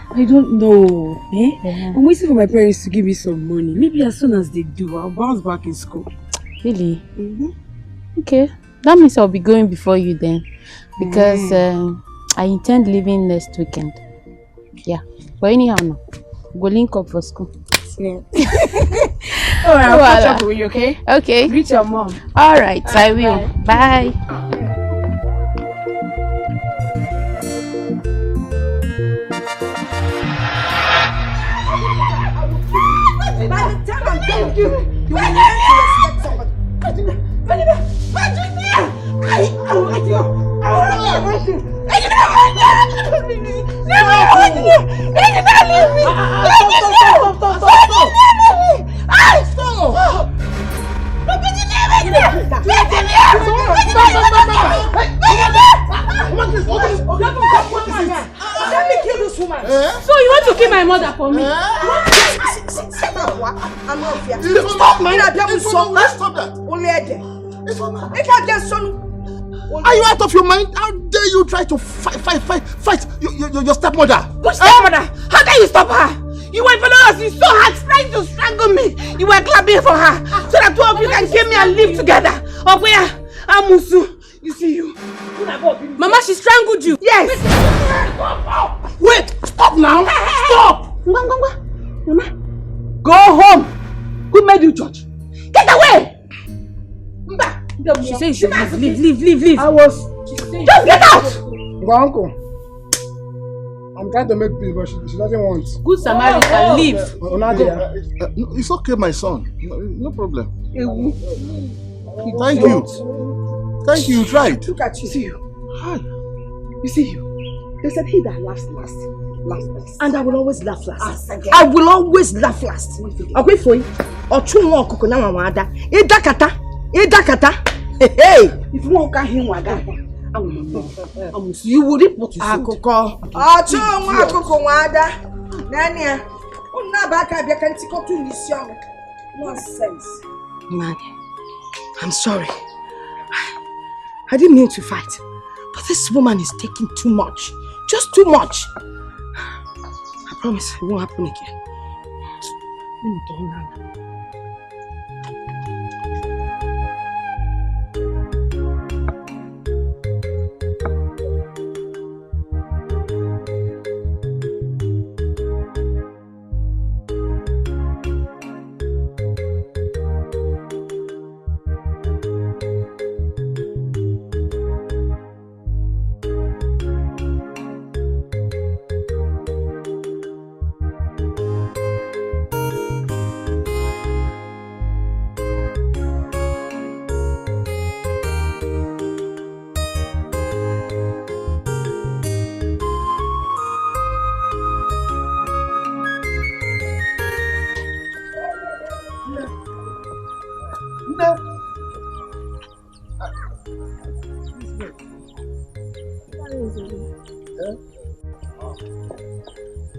I don't know. I'm waiting for my parents to give me some money. Maybe as soon as they do, I'll bounce back in school. Really? Okay. That means I'll be going before you then. Because I intend leaving next weekend. Yeah. But anyhow, no. Go link up for school. Yeah. Alright, I'll catch up with you, okay? Okay. Greet your mom. Alright, I will. Bye. By the time I'm done with you, you will learn to respect somebody. Let me kill this woman. So you want to kill my mother for me? I'm not fear. Stop, man. Stop that. Only Are you out of your mind? How dare you try to fight your stepmother? Which stepmother? How dare you stop her? You were following us. You saw her trying to strangle me. You were clapping for her so that two of you can kill me and live together. Up where? Amusu. You see you. Mama, she strangled you. Yes. Wait. Stop now. Stop. Mama. Go home. Who made you judge? Get away. She said you should leave. I was. Just get out. Uncle. I'm trying to make peace, but she doesn't want. Good Samaritan, leave. It's okay, my son. No problem. Thank you. You tried. Look at you. See you. Hi. You see you. They said he that laughs last. And I will always laugh last. I will always laugh last. I'll wait for you. Or two more coconut wada. Idakata. Hey. If you won't get him, you will reap what you sow. Oh, two more coconut wada. Nanya. Nonsense. Nanya, I'm sorry. I didn't mean to fight. But this woman is taking too much. Just too much. I promise it won't happen again.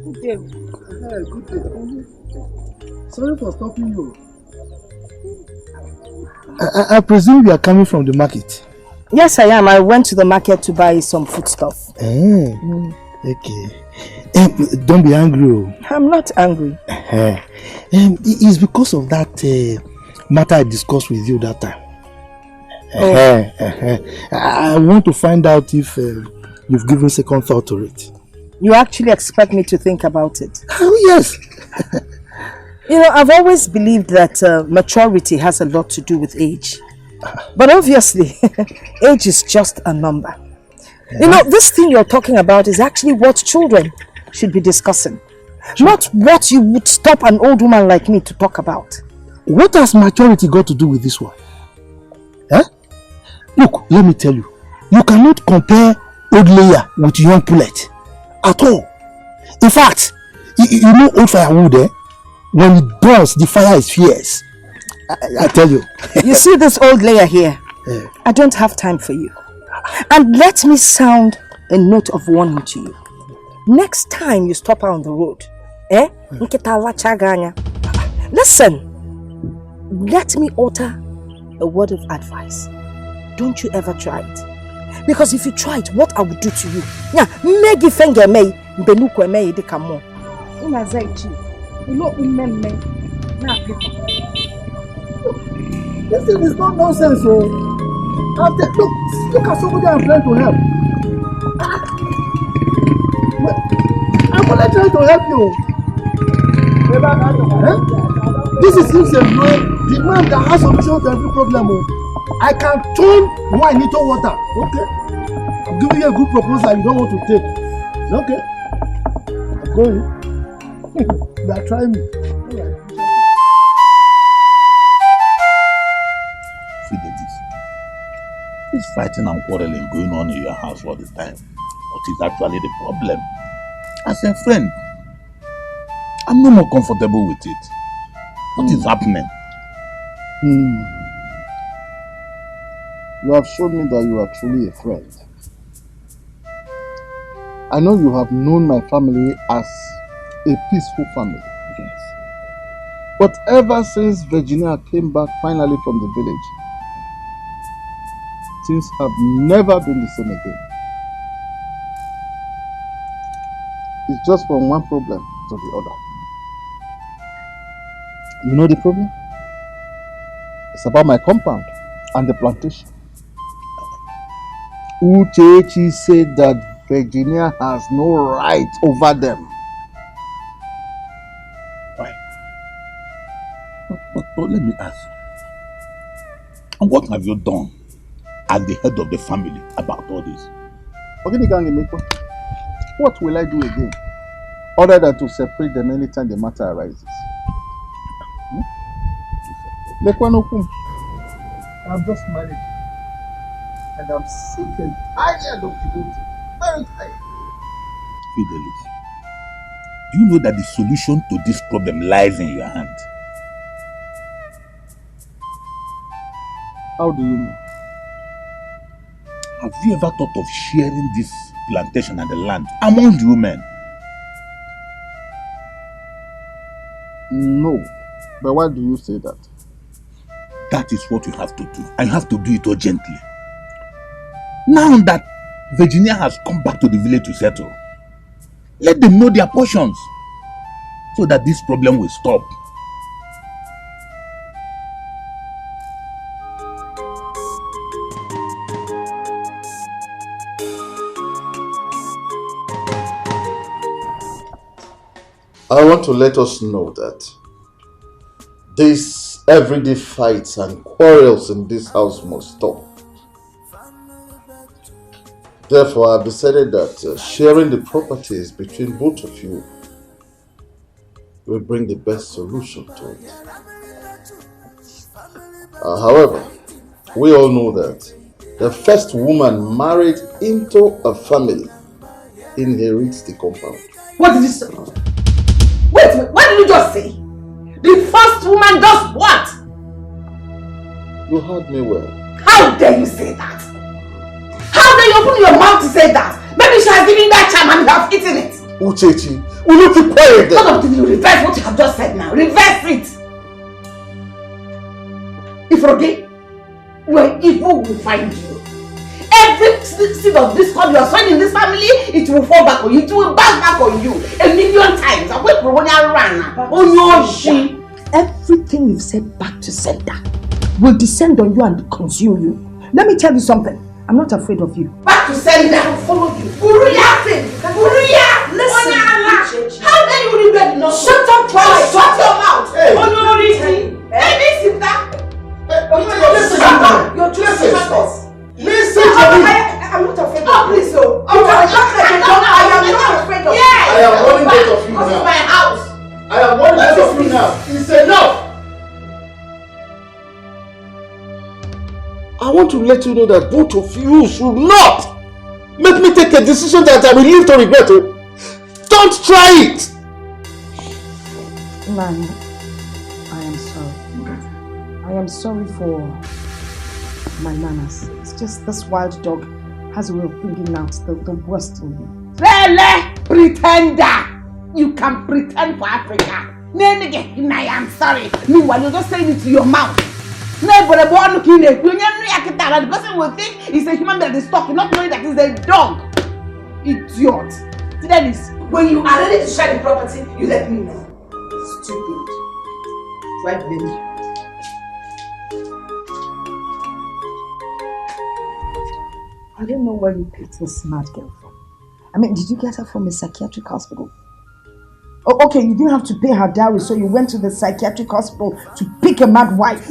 Good day. Sorry for stopping you. I presume you are coming from the market? Yes, I am. I went to the market to buy some foodstuff. Okay. Don't be angry. I'm not angry. It's because of that matter I discussed with you that time. I want to find out if you've given second thought to it. You actually expect me to think about it? Oh, yes. You know, I've always believed that maturity has a lot to do with age. But obviously, age is just a number. You know, this thing you're talking about is actually what children should be discussing. Not what you would stop an old woman like me to talk about. What has maturity got to do with this one? Eh? Look, let me tell you. You cannot compare old layer with young pullet. At all. In fact, you know old firewood, eh? When it burns, the fire is fierce. I tell you. You see this old layer here? I don't have time for you. And let me sound a note of warning to you. Next time you stop her on the road, listen, let me utter a word of advice. Don't you ever try it. Because if you try it, what I will do to you? Megi finger me, benuko me de kamo. Ina zaichi. Ulo umemme. Na people. This thing is not nonsense, so. Look at somebody I'm trying to help. I'm only trying to help you. This is himself, the man that has solution to every problem. I can turn wine into water. Okay. I'm giving you a good proposal you don't want to take. Okay. I'm going. You are trying me. This fighting and quarreling going on in your house all the time. What is actually the problem? As a friend, I'm no more comfortable with it. What is happening? You have shown me that you are truly a friend. I know you have known my family as a peaceful family. Yes. But ever since Virginia came back finally from the village, things have never been the same again. It's just from one problem to the other. You know the problem? It's about my compound and the plantation. Uchechi said that Virginia has no right over them. Why? But let me ask. And what have you done as the head of the family about all this? What will I do again? Other than to separate them anytime the matter arises. I'm just married. And I'm sick and tired of devoting. Very tired. Fidelis, do you know that the solution to this problem lies in your hand? How do you know? Have you ever thought of sharing this plantation and the land among the women? No. But why do you say that? That is what you have to do. And you have to do it urgently. Now that Virginia has come back to the village to settle, let them know their portions so that this problem will stop. I want to let us know that these everyday fights and quarrels in this house must stop. Therefore, I've decided that sharing the properties between both of you will bring the best solution to it. However, we all know that the first woman married into a family inherits the compound. What did you say? Wait, what did you just say? The first woman does what? You heard me well. How dare you say that? How dare you open your mouth to say that? Maybe she has given that charm and you have eaten it. Uchechi, will you keep quiet then? What of you reverse what you have just said now? Reverse it. If okay, where evil will find you. Every seed of discord you are sowing in this family, it will fall back on you. It will bounce back on you 1,000,000 times. Everything you've said back to sender will descend on you and consume you. Let me tell you something. I'm not afraid of you. Back to sender. I will follow you. Uruya! Listen. How dare you regret not? Shut up twice. Shut your mouth. Hey. You're too sisters. Listen to me. I'm not afraid of you. Oh, please, oh. you know that both of you should not make me take a decision that I will live to regret. Don't try it! Man, I am sorry. I am sorry for my manners. It's just this wild dog has a way of bringing out the worst in you. Lele, pretender! You can pretend for Africa. I am sorry. Meanwhile, you're just saying it to your mouth. Nobody born looking at you. The person will think it's a human that is talking, not knowing that it's a dog. Idiot. See, that is when you are ready to share the property, you let me know. Stupid. Do I blame you? I don't know where you picked this smart girl from. I mean, did you get her from a psychiatric hospital? Oh, okay, you didn't have to pay her dowry, so you went to the psychiatric hospital to pick a mad wife.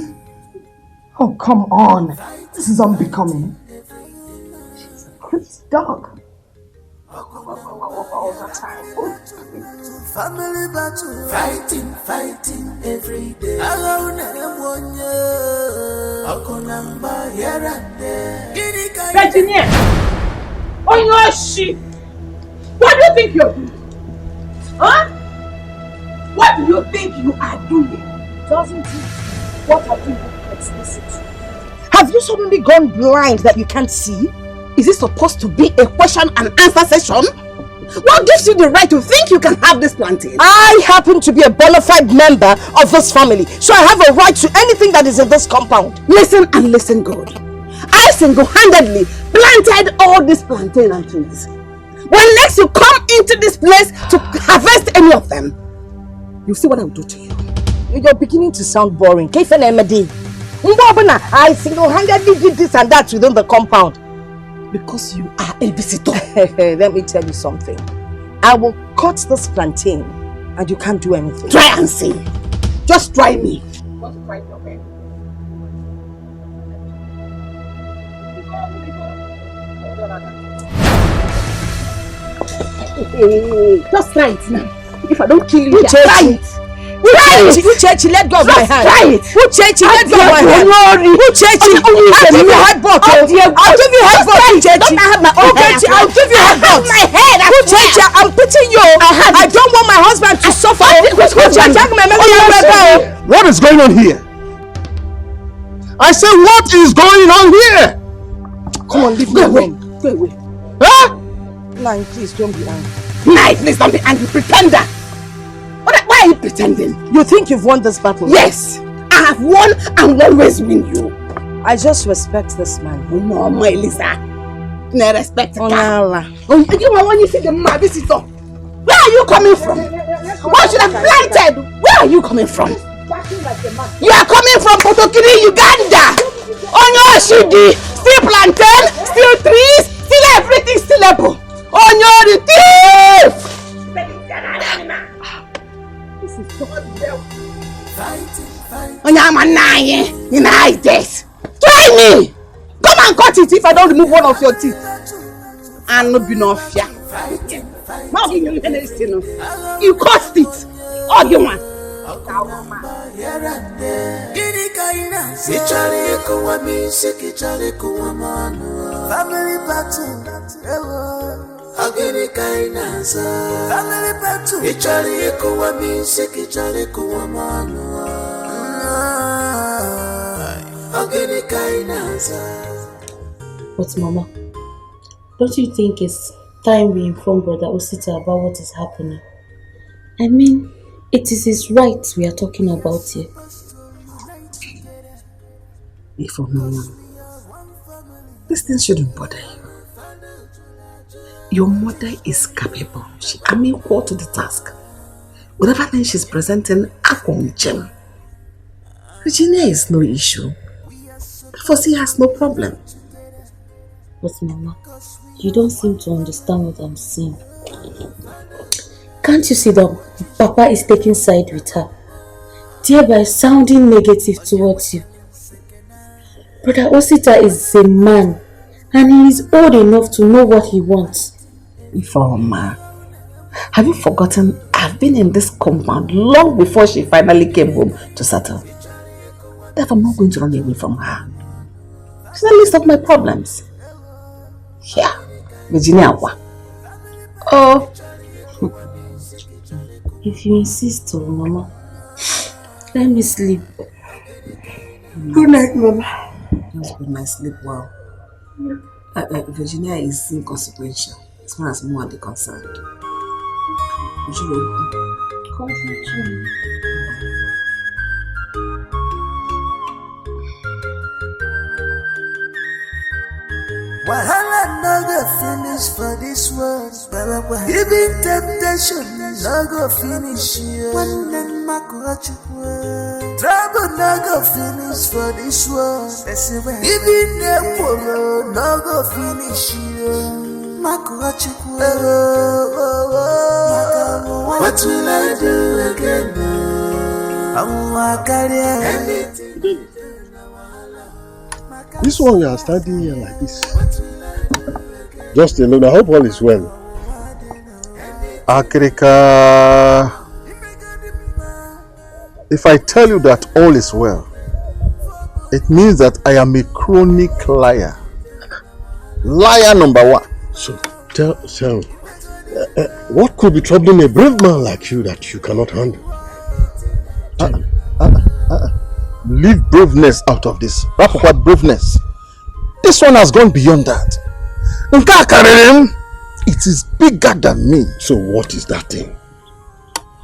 Oh, come on. This is unbecoming. She's a crazy dog. All the time. Family battle, fighting every day. Virginia! On your shit! What do you think you're doing? Huh? What do you think you are doing? Doesn't it? What are you explicit? Have you suddenly gone blind that you can't see? Is this supposed to be a question and answer session? What gives you the right to think you can have this planting? I happen to be a bona fide member of this family, so I have a right to anything that is in this compound. Listen and listen good. I single-handedly planted all these plantain and trees. When next you come into this place to harvest any of them, you see what I will do to you. You're beginning to sound boring. I single-handedly did this and that within the compound. Because you are a visitor. Let me tell you something. I will cut this plantain and you can't do anything. Try and see. Just try me. Want to try your bed? Just try it now. If I don't kill you, try it. Uchechi, let go of my hand. Try it. Uchechi, let go of my hand. Uchechi, I'll give you headbutt. I'll give you headbutt, Uchechi. Uchechi, I'll give you headbutt. My head. Uchechi, I'm pitying you. I don't want my husband to suffer. What is going on here? I said, what is going on here? Come on, leave me alone. Go away. Huh? Nine, please don't be angry. Nine, please don't be angry, pretender. Why are you pretending? You think you've won this battle? Yes, I have won and will always win you. I just respect this man. Oh no, my Lisa. No respect. Oh, no. Oh, you want you see the man visitor? Where are you coming from? What should have planted? Where are you coming from? You are coming from Potokiri, Uganda. On your shidi, still plantain, still trees, still everything, still apple. On your thief. On your man, in high death. Try me. Come and cut it if I don't remove one of your teeth. And no be no fear. Now give you anything. You cut it. All you want. Family battle. Family battle. But Mama, don't you think it's time we inform Brother Osita about what is happening? I mean, it is his rights we are talking about here. This thing shouldn't bother you. Your mother is capable. She can equal to the task. Whatever thing she's presenting, Gem. Virginia is no issue. Therefore, she has no problem. But Mama, you don't seem to understand what I'm saying. Can't you see that Papa is taking side with her, thereby sounding negative towards you? Brother Osita is a man, and he is old enough to know what he wants. Ifeoma, have you forgotten I've been in this compound long before she finally came home to settle? Therefore, I'm not going to run away from her. It's the least of my problems. Yeah, Virginia. Oh. If you insist, oh, Mama, let me sleep. Good night, Mama. Just good night, sleep well. Virginia is inconsequential as far as more are concerned. Wahala no go finish for this world. Even temptation no go finish here. Trouble no go finish for this world. Even the poor no go finish here. What will I do again? This one you are standing here like this. Just alone. I hope all is well. Akrika, if I tell you that all is well, it means that I am a chronic liar. Liar number one. So, tell me, what could be troubling a brave man like you that you cannot handle? Leave braveness out of this. What braveness? This one has gone beyond that. It is bigger than me. So what is that thing?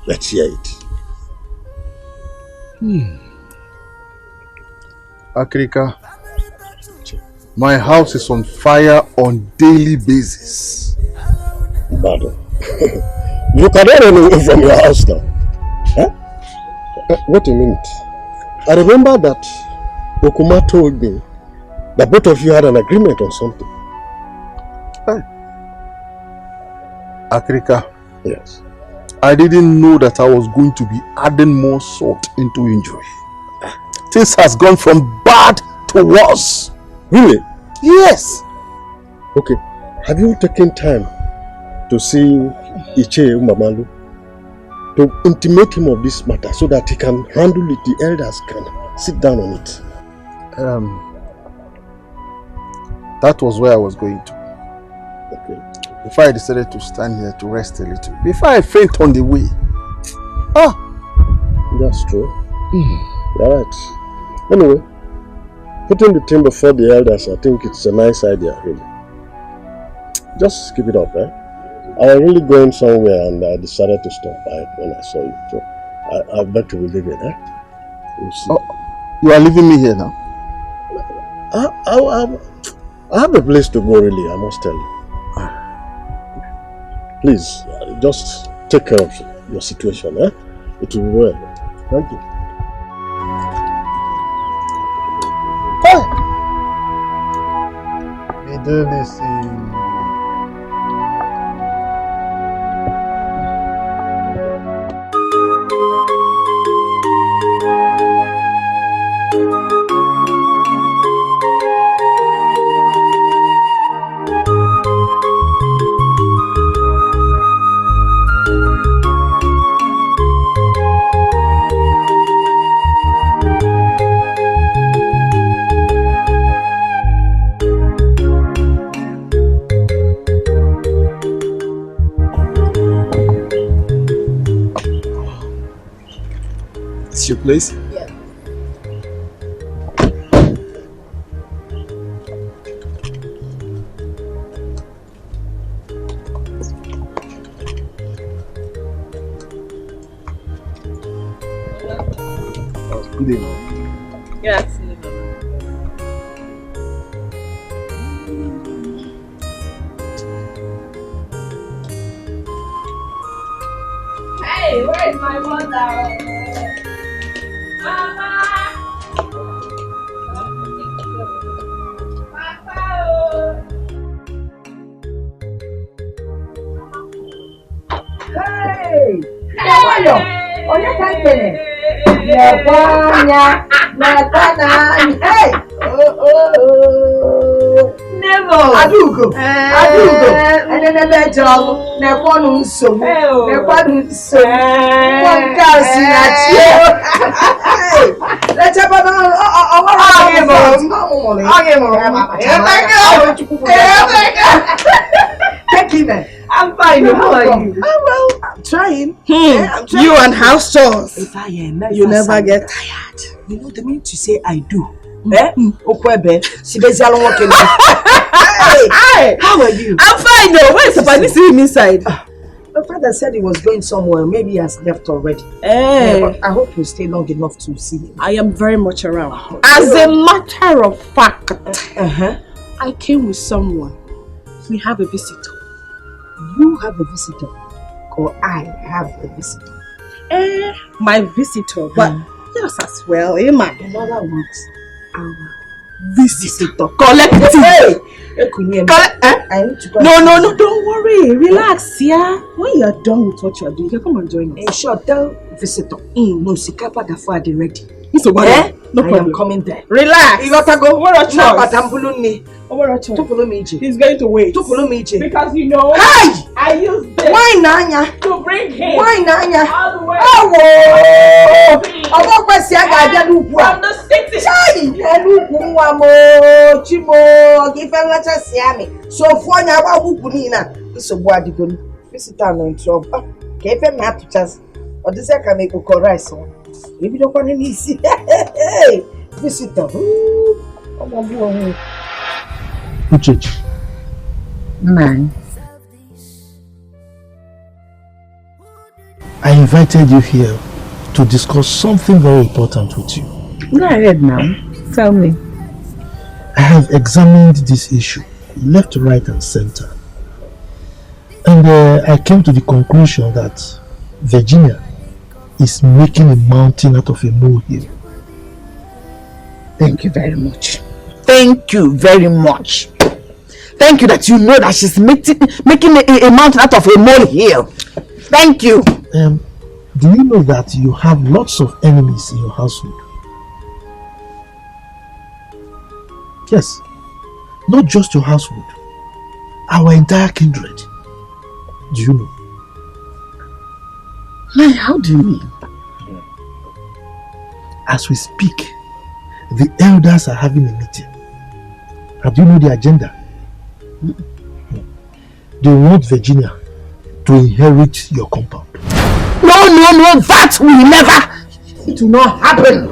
Let's hear it. Akrika, my house is on fire on daily basis. Madam, you cannot run away from your house now. Huh? Wait a minute. I remember that Okuma told me that both of you had an agreement on something. Akrika, yes. I didn't know that I was going to be adding more salt into injury. Things has gone from bad to worse. Really? Yes. Okay. Have you taken time to see Iche Umamalu to intimate him of this matter so that he can handle it? The elders can sit down on it. That was where I was going to. Okay. Before I decided to stand here to rest a little. Before I faint on the way. That's true. You're right. Anyway, putting the thing before the elders, I think it's a nice idea, really. Just keep it up, eh? I was really going somewhere and I decided to stop by when I saw you. So I bet you will leave it, eh? We'll see. Oh, you are leaving me here now? I have a place to go, really, I must tell you. Please, just take care of your situation, eh? It will be well. Thank you. Your place? Yeah. Good evening. Yes. Hey, where's my mother? Mama! Papa! Hey! Hey! Onye ka nkene? Nebanya! Nebana! Hey! Oh! Never! Adugo! Adugo! I'm fine. How are you? Oh, well, I'm trying. I'm trying. You and house chores. If I am, you never get tired. You know the minute you say I do. How are you? I'm fine though. Where is Papa? Did you see him inside? My father said he was going somewhere. Maybe he has left already. But I hope you stay long enough to see him. I am very much around. As a matter of fact, I came with someone. We have a visitor. You have a visitor, or I have a visitor? My visitor, but yes as well, In other words, our visitor. Collect it. No, don't worry. Relax, yeah. When you are done with what you are doing, you can come and join us. In short, tell visitor. No, Sikapa Gafa are ready. No problem. I am coming there. Relax. You gotta go. What a choice. He's going to wait. Because you know, I use this why Nanya? To bring him. Why Nanya? All the way. From the city. So for now, so what you visitor no trouble. Kefe me to chance. Or this can make a rice. If you don't want any easy, visitor. Uchechi. Man. I invited you here to discuss something very important with you. Go ahead now. Tell me. I have examined this issue, left, right and center. And I came to the conclusion that Virginia is making a mountain out of a molehill. Thank you very much. Thank you very much. Thank you that you know that she's making a mountain out of a molehill. Thank you. Do you know that you have lots of enemies in your household? Yes. Not just your household. Our entire kindred. Do you know? How do you mean? As we speak, the elders are having a meeting. And do you know the agenda? They want Virginia to inherit your compound. No, that will never. It will not happen.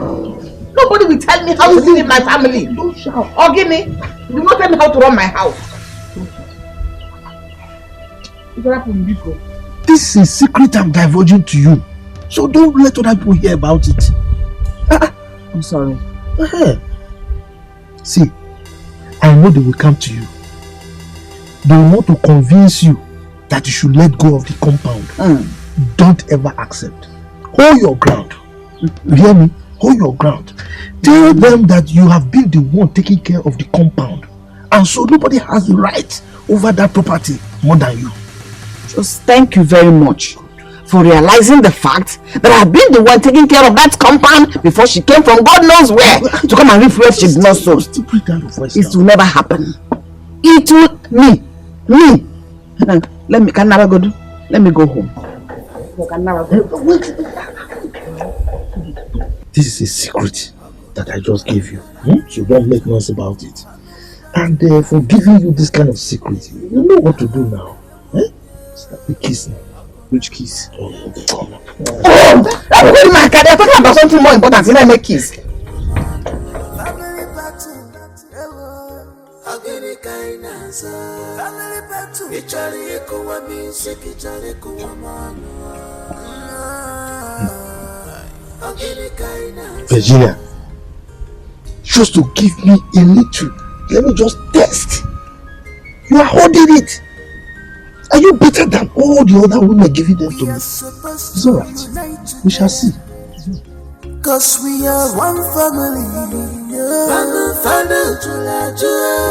Nobody will tell me how to live my family. Don't shout. Or give me. Do not tell me how to run my house. This is a secret I'm divulging to you. So don't let other people hear about it. I'm sorry. See, I know they will come to you. They want to convince you that you should let go of the compound. Don't ever accept. Hold your ground. You hear me? Hold your ground. Tell them that you have been the one taking care of the compound. And so nobody has the right over that property more than you. Just thank you very much for realizing the fact that I've been the one taking care of that compound before she came from God knows where to come and reap where she's not so. It will never happen. It will me. Let me go home. This is a secret that I just gave you. So don't make noise about it. And for giving you this kind of secret, you know what to do now. Start the kiss now. Which kiss? I'm talking about something more important than I make kiss. Virginia, just to give me a little, let me just test. You are holding it. Are you better than all the other women giving them to me? It's alright. We shall see. Cause we are one family.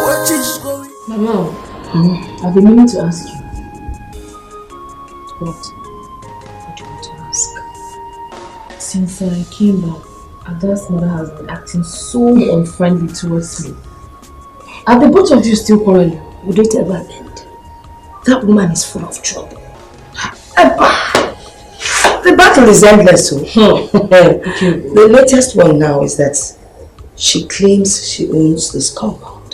What is going on? Mama, I've been meaning to ask you. What do you want to ask? Since I came back, Ada's mother has been acting so unfriendly towards me. Are the both of you still quarreling? Would it ever end? That woman is full of trouble. The battle is endless. The latest one now is that she claims she owns this compound.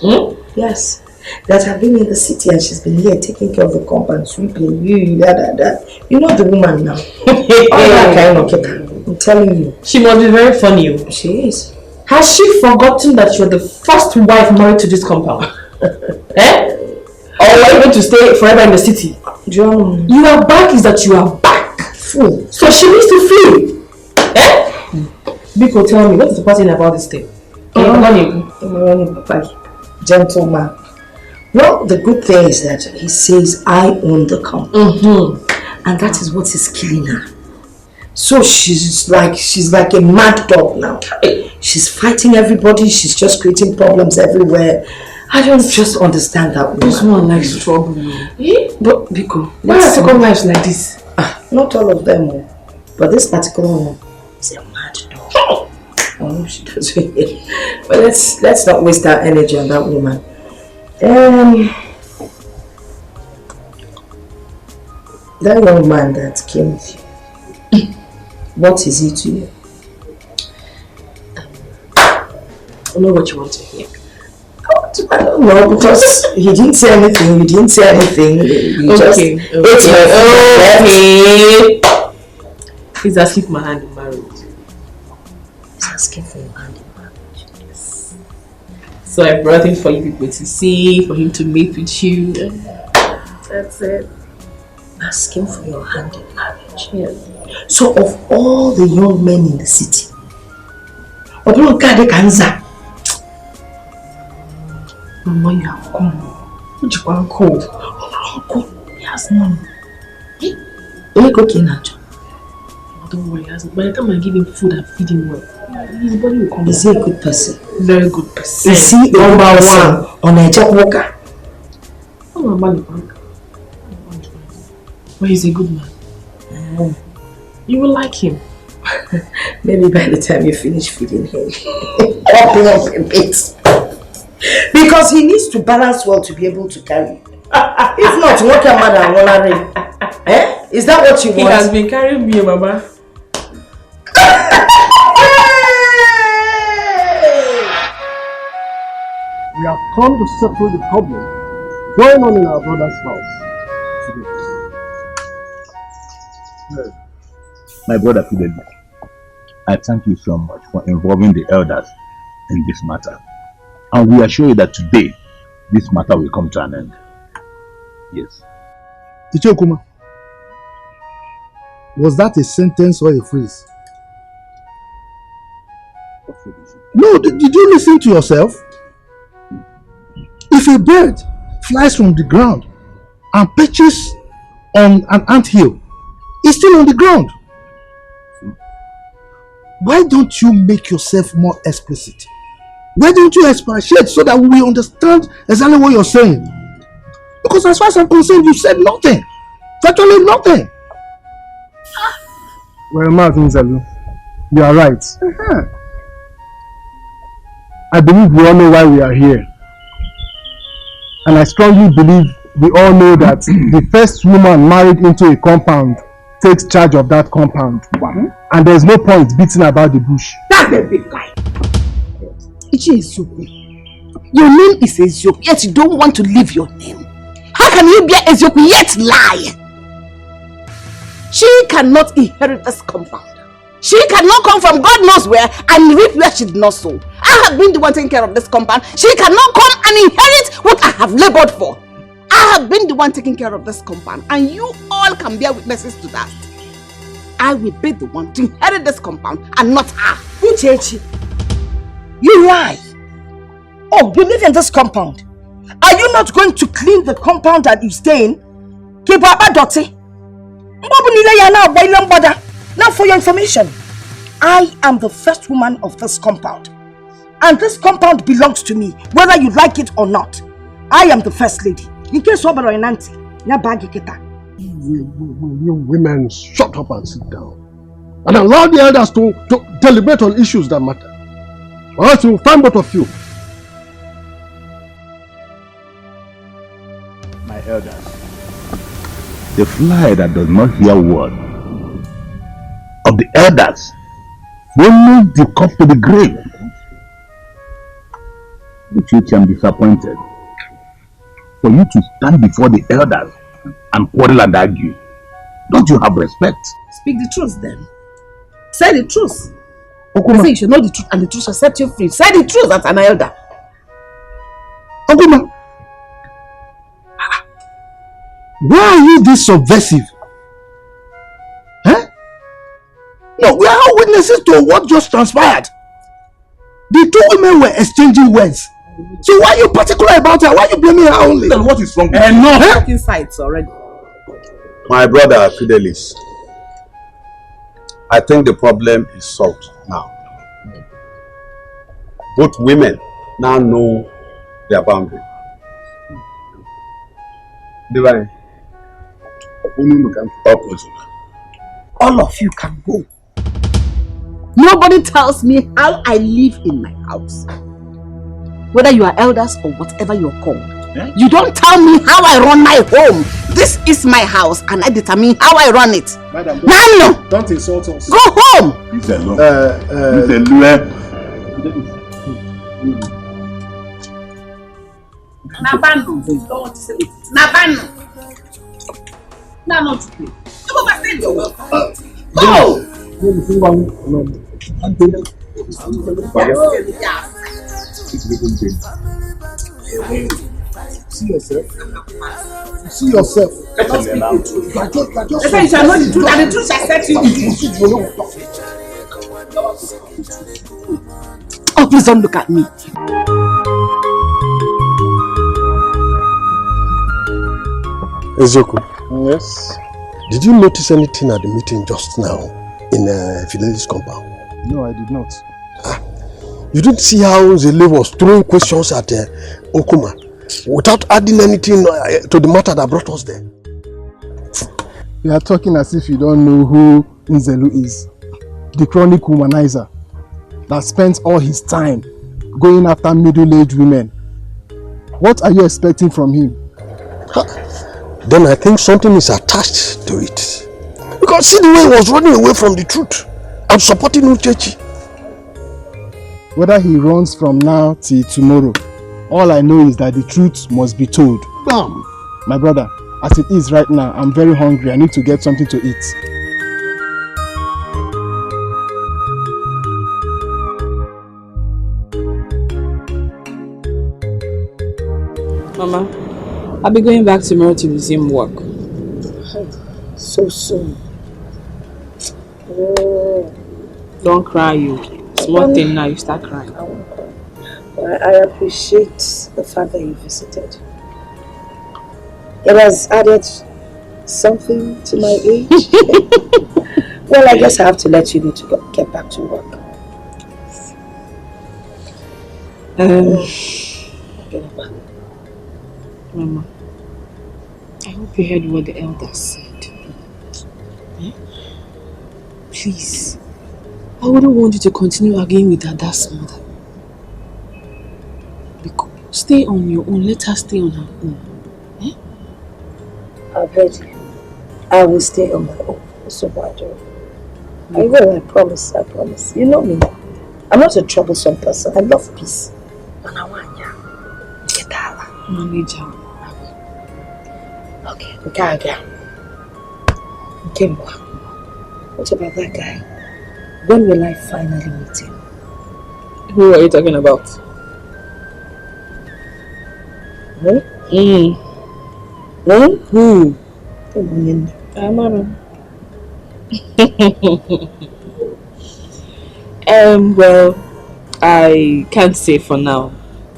Yes. That I've been in the city and she's been here taking care of the compound, sweeping, You know the woman now. All that kind of kid. I'm telling you. She must be very funny. She is. Has she forgotten that you're the first wife married to this compound? Eh? Or are you going to stay forever in the city? John. You are back is that you are back. Fool. So she needs to flee. Eh? Biko, tell me, what is the part about this thing? Gentleman. Well, the good thing is that he says I own the compound. And that is what is killing her. So she's like a mad dog now. She's fighting everybody, she's just creating problems everywhere. I don't just understand that woman. This one likes trouble. But Biko, why are second wives like this? Not all of them, but this particular one is a mad dog. Oh, she does. But let's not waste our energy on that woman. That young man that came with you, what is he to you? I don't know what you want to hear. I don't know, because he didn't say anything, you didn't say anything. Okay. He's asking for my hand in marriage. He's asking for your hand in marriage. Yes. So I brought him for you people to see, for him to meet with you. That's it. Asking for your hand in marriage. Yes. So of all the young men in the city, Mama, you have come. What you want cold? He has none. Don't worry, by the time I give him food and feed him well, his body will come. Is he a good person? Very good person. Is he number one on a job worker? I'm a man. But he's a good man. You will like him. Maybe by the time you finish feeding him, up a bit. Because he needs to balance well to be able to carry. If not, what can mother want? Eh? Is that what you want? He has been carrying me, Mama. We have come to settle the problem going on in our brother's house today. My brother Fidel, I thank you so much for involving the elders in this matter. And we assure you that today, this matter will come to an end. Yes. Ichokuma, was that a sentence or a phrase? No, did you listen to yourself? If a bird flies from the ground and perches on an anthill, it's still on the ground. Why don't you make yourself more explicit? Why don't you expatiate so that we understand exactly what you're saying? Because as far as I'm concerned, you said nothing. Virtually nothing. Well, Martin Zalu, you are right. I believe we all know why we are here. And I strongly believe we all know that the first woman married into a compound takes charge of that compound. And there's no point beating about the bush. That's a big lie. Ichi Eziokwu. Your name is Eziokwu, yet you don't want to leave your name. How can you be Eziokwu yet lie? She cannot inherit this compound. She cannot come from God knows where and reap where she did not sow. I have been the one taking care of this compound. She cannot come and inherit what I have labored for. I have been the one taking care of this compound, and you all can bear witnesses to that. I will be the one to inherit this compound and not her. Uchechi, you lie. Oh, you live in this compound. Are you not going to clean the compound that you stay in? Keep up a dirty. Now for your information, I am the first woman of this compound. And this compound belongs to me, whether you like it or not. I am the first lady. In case you are an auntie, You women, shut up and sit down. And allow the elders to deliberate on issues that matter. Or else we'll find both of you. My elders, The fly that does not hear word of the elders follows the corpse to the grave. Which I'm disappointed. For you to stand before the elders and quarrel and argue. Don't you have respect? Speak the truth then. Say the truth. Okuma. Say you should know the truth and the truth shall set you free. Say the truth as an elder. Okuma, why are you this subversive? Huh? No, we are all witnesses to what just transpired. The two women were exchanging words. So why are you particular about her? Why are you blaming her only? Then what is wrong with No, talking sides already. My brother Fidelis, I think the problem is solved now. Both women now know their boundary. Divine. All of you can go. Nobody tells me how I live in my house. Whether you are elders or whatever you are called. Yeah? You don't tell me how I run my home. This is my house and I determine how I run it. Madam, no. Don't insult us. Go home. He's alone. Nabano. Don't want to say it. Nabano. No, not to play. Come over, say you're welcome. Go! See yourself. See yourself. They say you shall know the truth, and the truth shall set you free. Oh, please don't look at me. Ezeoku. Yes. Did you notice anything at the meeting just now in Fidelis' compound? No, I did not. You didn't see how Zele was throwing questions at Okuma without adding anything to the matter that brought us there? You are talking as if you don't know who Nzelu is. The chronic womanizer that spends all his time going after middle-aged women. What are you expecting from him? Then I think something is attached to it. Because see the way he was running away from the truth. I'm supporting Uchechi. Whether he runs from now till tomorrow, all I know is that the truth must be told. Bam! My brother, as it is right now, I'm very hungry. I need to get something to eat. Mama, I'll be going back tomorrow to resume work. So soon. Don't cry, you. Small thing now, you start crying. I appreciate the fact that you visited. It has added something to my age. Well, I guess I have to let you know to get back to work. Mama, I hope you heard what the elders said. Please, I wouldn't want you to continue arguing with Ada's mother. Stay on your own, let her stay on her own. I've heard you. I will stay on my own. So bad. I will, I promise, I promise. You know me. I'm not a troublesome person. I love peace. And I want you. Manager. Okay, Gaga. Kimba. What about that guy? When will I finally meet him? Who are you talking about? Who? Well, I can't say for now.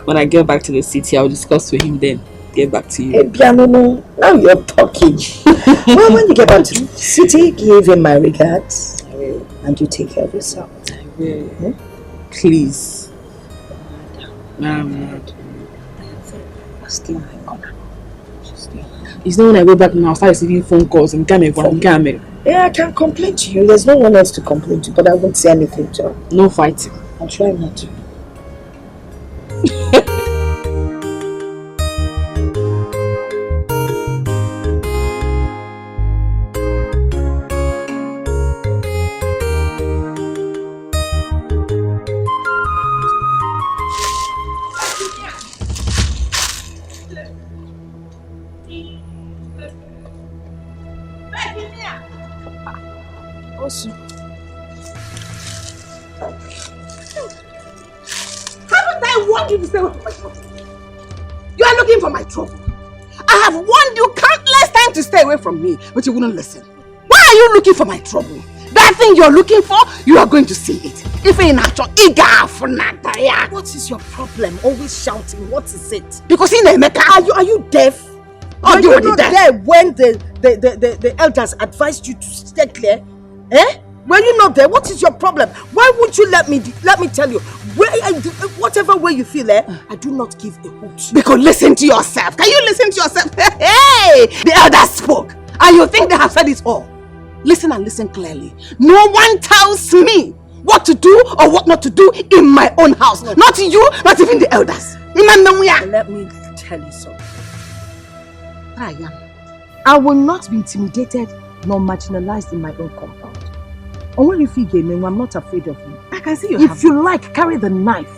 When I get back to the city, I'll discuss with him then. Get back to you. Hey, Piano, now you're talking. Well, when you get back to the city, give him my regards. I will. And you take care of yourself. I will. Please. I'm not. Still my honor. It's not when I go back now, I'll start receiving phone calls and game. Yeah, I can't complain to you. There's no one else to complain to, but I won't say anything to her. No fighting. I'll try not to. Also. Haven't I warned you to stay away from my trouble? You are looking for my trouble. I have warned you countless times to stay away from me, but you wouldn't listen. Why are you looking for my trouble? That thing you're looking for, you are going to see it. If in actual, what is your problem? Always shouting. What is it? Because in Emeka, are you deaf? Are you not there when the elders advised you to stay clear? Eh? Were you not there? What is your problem? Why won't you let me tell you? Whatever way you feel, I do not give a hoot. Because listen to yourself. Can you listen to yourself? Hey! The elders spoke. And you think they have said it all. Listen and listen clearly. No one tells me what to do or what not to do in my own house. No. Not you, not even the elders. Let me tell you something. I will not be intimidated nor marginalized in my own compound. And when you feel gaming, I'm not afraid of you. I can see you. If you like, carry the knife.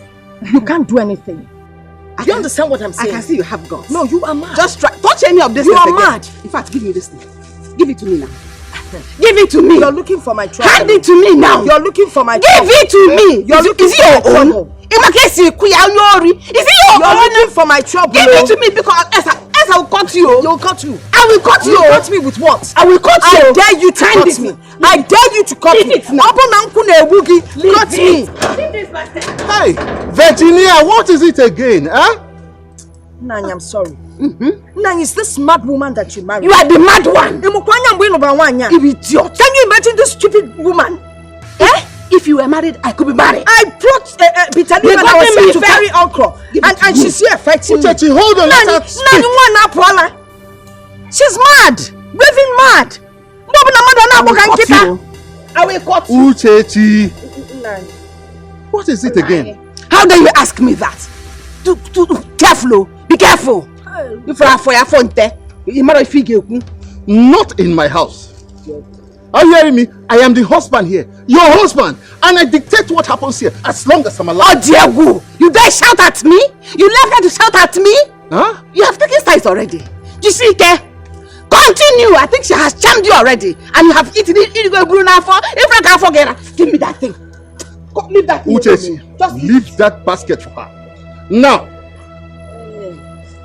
You can't do anything. Do you understand what I'm saying? I can see you have guts. No, you are mad. Just try. Touch any of this. You are again. mad. In fact, give me this thing. Give it to me now. Give it to me. You're looking for my trouble. Hand it to me now. You're looking for my trouble. Give it to me. You're looking is it your own? Is it your own? You're looking for my trouble. Give it to me because else I will cut you. You'll cut you. I will cut you. You'll cut me with what? I will cut you. I dare you to cut me. I dare you to cut me. Cut me. Hey, Virginia, what is it again? Huh? Nanya, I'm sorry. Nanya, is this mad woman that you married? You are the mad one. Idiot. Can you imagine this stupid woman? Eh? If you were married, I could be married. I brought Bitalina to carry okra. And she's here fighting me. Hold on, let her speak. She's mad. Raving mad. I will cut you. Uchechi. What is it again? How dare you ask me that? Careful. Be careful. Not in my house. Are you hearing me? I am the husband here. Your husband. And I dictate what happens here as long as I'm alive. Oh dear who? You dare shout at me? You left her to shout at me? Huh? You have taken sides already. You see, Ke? Continue. I think she has charmed you already. And you have eaten it. If I can't forget her, give me that thing. Leave that thing. Uchechi, just leave that basket for her. Now.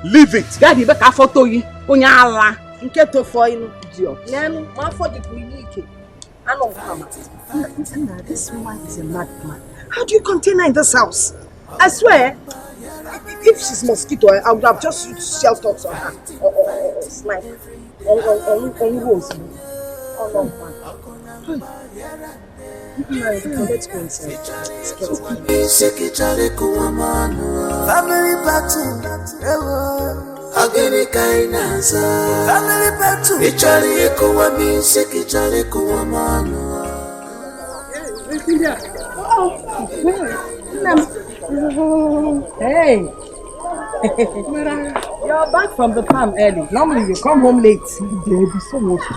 Leave it. Daddy, be careful to you. Nketo for you, idiot. Nenu, ma for the clinic. I don't come. This woman is a madman. How do you contain her in this house? I swear, if she's mosquito, I would have just used shell talks on her or snipe on rose. Oh no, man. Let's go inside. Family battle. Ageni kainaza family battle ichari ekuwa music ichari ekuwa manu Hey. You're back from the farm early. Normally you come home late. There will be so much to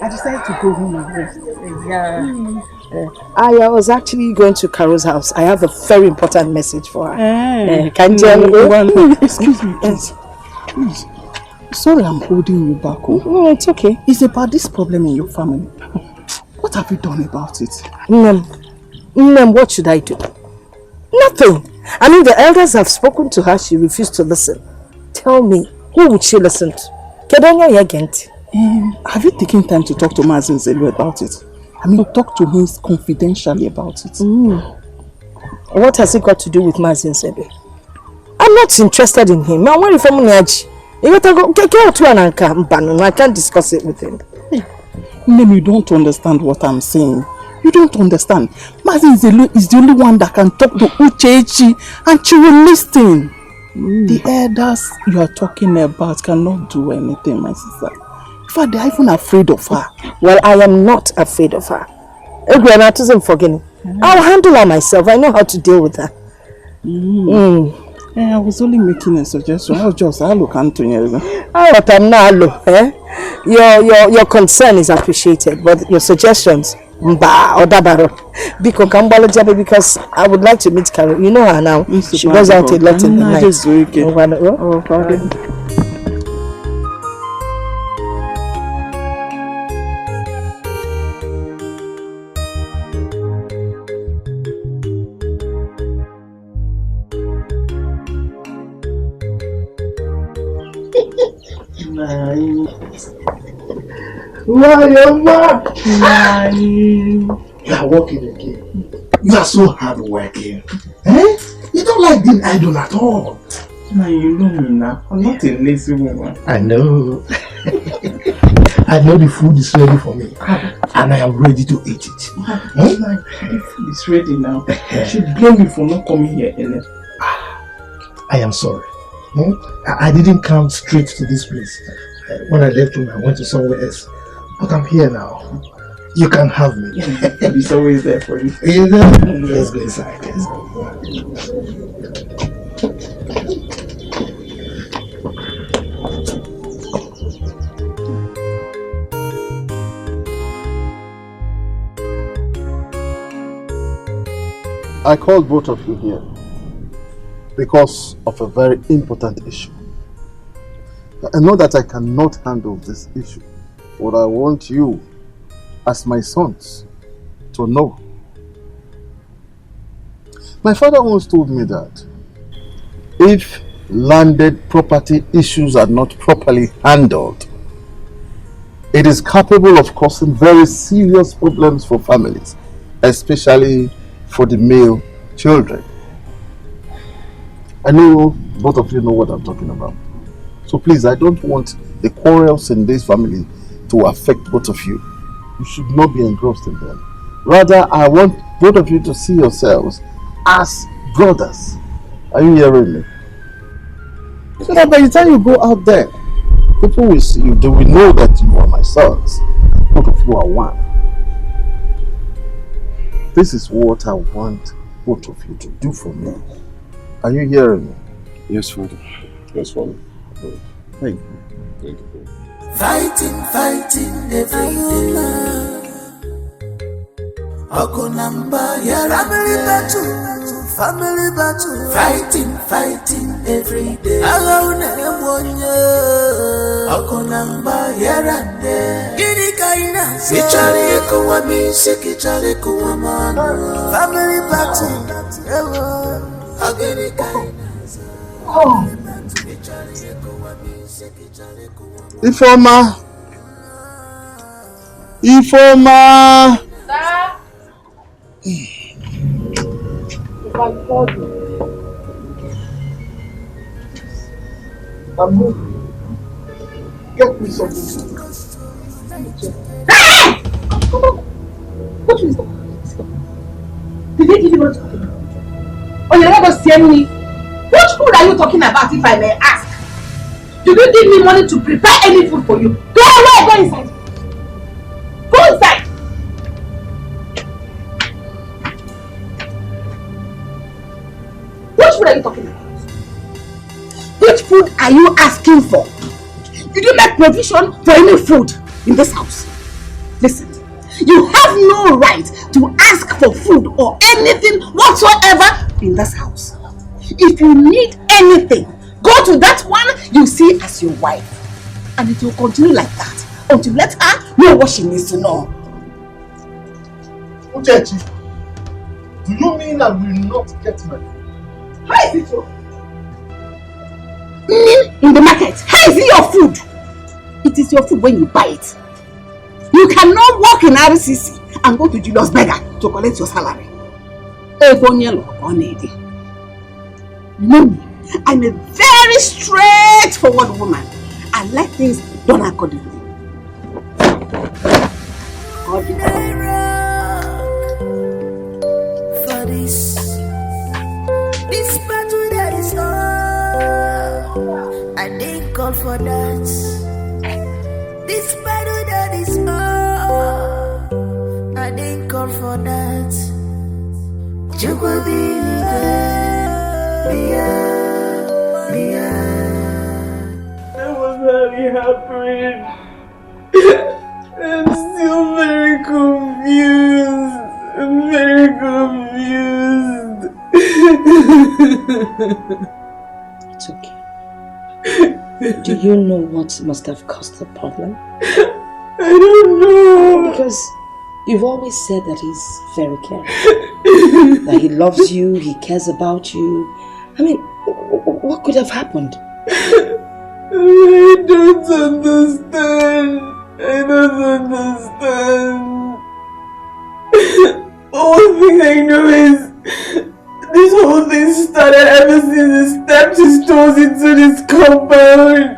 I decided to go home and rest. Yeah. I was actually going to Carol's house. I have a very important message for her. Can you tell me? Excuse me, please. Please. Sorry I'm holding you back. No, it's okay. It's about this problem in your family. What have you done about it? What should I do? Nothing. I mean, the elders have spoken to her. She refused to listen. Tell me, who would she listen to? Have you taken time to talk to Mazin Zelu about it? I mean, talk to him confidentially about it. What has it got to do with Mazin Zelu? I'm not interested in him. I'm worried for Munyaji. I can't discuss it with him. Maybe you don't understand what I'm saying. You don't understand. Mazin Zelu is the only one that can talk to Uchechi and she will listen. The elders you are talking about cannot do anything, my sister. In fact, they are even afraid of her. Well, I am not afraid of her. I'll handle her myself. I know how to deal with her. I was only making a suggestion. I was just look into you. Your concern is appreciated, but your suggestions, because I would like to meet Carol. You know her now. She goes out a lot in the night. Why, you are working again. You are so hardworking. Eh? You don't like being idle at all. Man, you know me now. I'm not a lazy woman. I know. I know the food is ready for me. And I am ready to eat it. The food is ready now. You should blame me for not coming here earlier. I am sorry. I didn't come straight to this place. When I left home, I went to somewhere else. But I'm here now. You can have me. It's always there for you. Let's go inside. Let's go. I called both of you here because of a very important issue. I know that I cannot handle this issue, but I want you, as my sons, to know. My father once told me that if landed property issues are not properly handled, it is capable of causing very serious problems for families, especially for the male children. I know both of you know what I'm talking about. So please, I don't want the quarrels in this family to affect both of you. You should not be engrossed in them. Rather, I want both of you to see yourselves as brothers. Are you hearing me? So that by the time you go out there, people will see you. They will know that you are my sons. Both of you are one. This is what I want both of you to do for me. Are you hearing me? Yes, Father. Yes, Father. Thank you. Thank you. Fighting every day. Okunamba, family battle. Fighting every day. Okunamba, yarande. Gini kaina. Kichari kuwa misi, kichari kuwa manu. Family battle. Agini kaina. Ifoma! Ifoma! Sir? If I called you. Amu, get me something. Hey! Come on. What is that? Did they give you what you're talking about? Oh, you're not going to see me? What food are you talking about, if I may ask? Did you give me money to prepare any food for you? Go away, go inside. Go inside. What food are you talking about? Which food are you asking for? Did you make provision for any food in this house? Listen, you have no right to ask for food or anything whatsoever in this house. If you need anything, go to that one you see as your wife. And it will continue like that until you let her know what she needs to know. Uchechi, do you mean I will not get my food? How is it your in the market? How is it your food? It is your food when you buy it. You cannot walk in RCC and go to Julius Berger to collect your salary. You know me, I'm a very straightforward woman. I like things done accordingly. For this battle that is on, I didn't call for that. This battle that is on, I didn't call for that. You will be I was very happy. I'm still very confused. I'm very confused. It's okay. Do you know what must have caused the problem? I don't know. Because you've always said that he's very caring. That he loves you, he cares about you. I mean, what could have happened? I don't understand. I don't understand. Only thing I know is this whole thing started ever since he stepped his toes into this compound.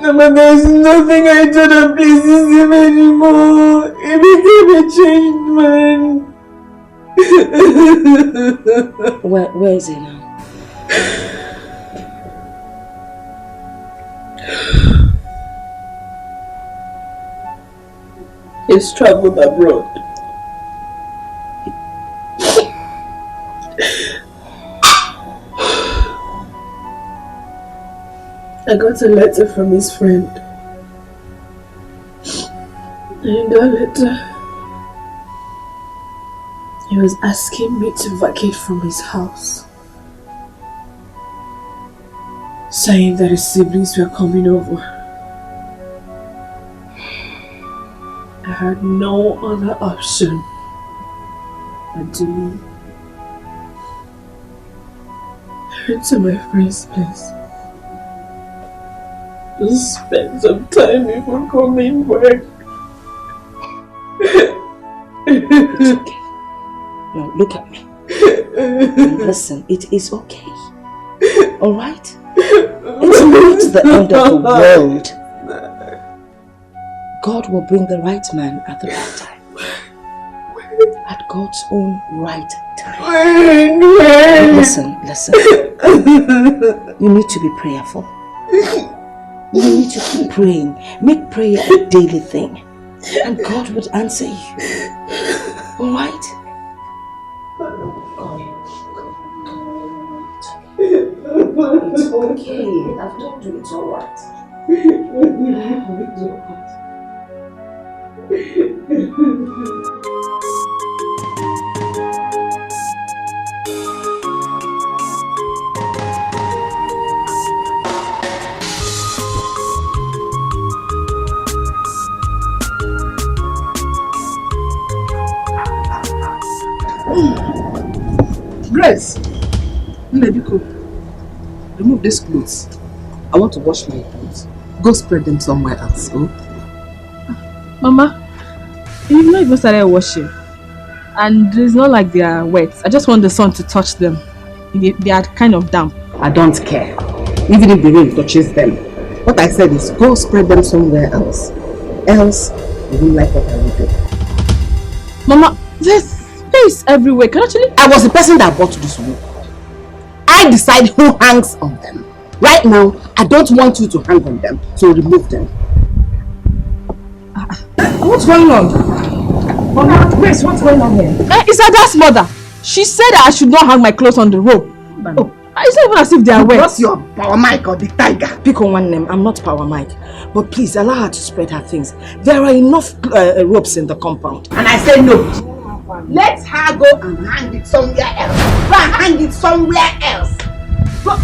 But there's nothing I do that pleases him anymore. He became a changed man. Where is he now? He's traveled abroad. I got a letter from his friend. And in that letter, he was asking me to vacate from his house, saying that his siblings were coming over. I had no other option than to leave. I went to my friend's place to spend some time before coming back. It's okay. No, look at me. And listen, it is okay. Alright? It's not the end of the world. God will bring the right man at the right time. At God's own right time. Listen. You need to be prayerful. You need to keep praying. Make prayer a daily thing. And God would answer you. Alright? It's okay. I've told you it's alright. Grace, Bcuz, remove these clothes. I want to wash my clothes. Go spread them somewhere else. Oh? Mama, you've not even started washing. And it's not like they are wet. I just want the sun to touch them. They are kind of damp. I don't care. Even if the rain touches them. What I said is go spread them somewhere else. Else, you won't like what I will do. Mama, there's space everywhere. I was the person that bought this room. I decide who hangs on them. Right now, I don't want you to hang on them, so remove them. What's going on? Mama, Grace, what's going on here? It's Ada's mother. She said that I should not hang my clothes on the rope. Oh, it's not even as if they are wet. What's your Power Mike or the tiger? Pick on one name. I'm not Power Mike. But please allow her to spread her things. There are enough ropes in the compound. And I say no. Let her go and hang it somewhere else. Go and hang it somewhere else. Go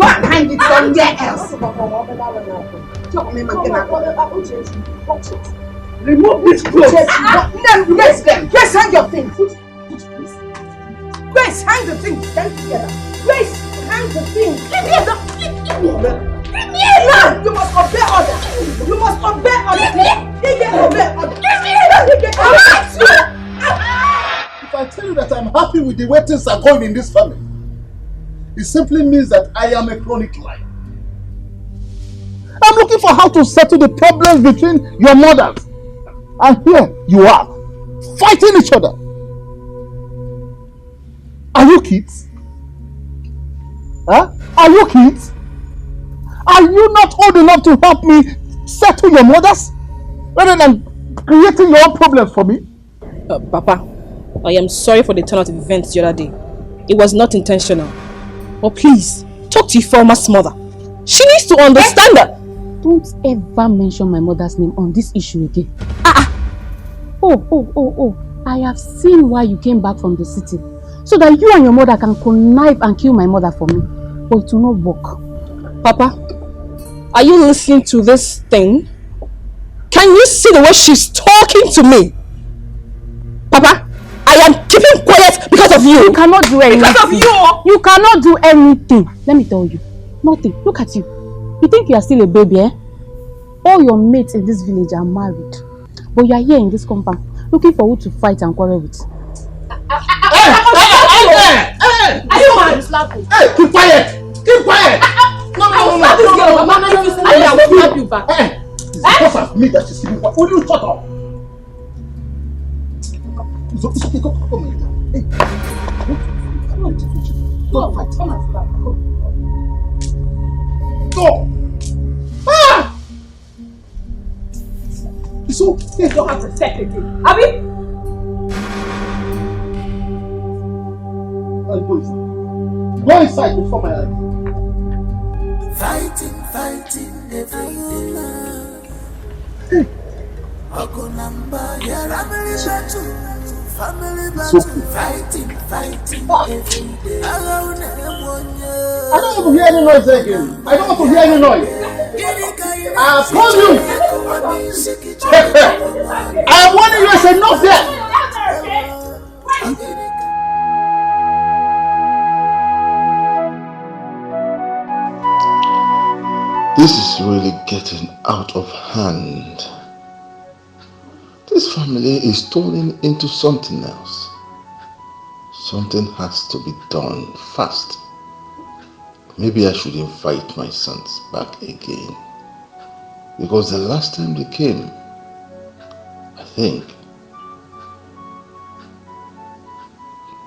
and hang it somewhere else. Remove these clothes. Grace, Grace, hang your things. Grace, hang the things. Stand together. Grace, hang the things. Give me alone. You must obey order. You must obey order. Obey order. If I tell you that I'm happy with the way things are going in this family, it simply means that I am a chronic liar. I'm looking for how to settle the problems between your mothers. And here you are, fighting each other. Are you kids? Huh? Are you kids? Are you not old enough to help me settle your mothers? Rather than creating your own problems for me? Papa, I am sorry for the turn out of events the other day. It was not intentional. But please, talk to your former mother. She needs to understand that. Don't ever mention my mother's name on this issue again. Oh. I have seen why you came back from the city. So that you and your mother can connive and kill my mother for me. But it will not work. Papa, are you listening to this thing? Can you see the way she's talking to me? Papa, I am keeping quiet because of you. You cannot do anything. Because of you. You cannot do anything. Let me tell you. Nothing. Look at you. You think you are still a baby, eh? All your mates in this village are married. But you are here in this compound, looking for who to fight and quarrel with. Are you mad? Hey, keep quiet! Keep quiet! No, slap this girl. I will slap you back. It's because of me that she's keeping quiet. Will you shut up? It's okay, come here. Hey. Don't fight. Come on. Go! Ah! It's okay. You don't have to set again. Abi? Go inside before my eyes. Fighting every day. Ogunamba, family battle, fighting every day. I don't want to hear any noise again. I don't want to hear any noise. I told you. I warned you. It's enough there. This is really getting out of hand. This family is turning into something else. Something has to be done fast. Maybe I should invite my sons back again. Because the last time they came, I think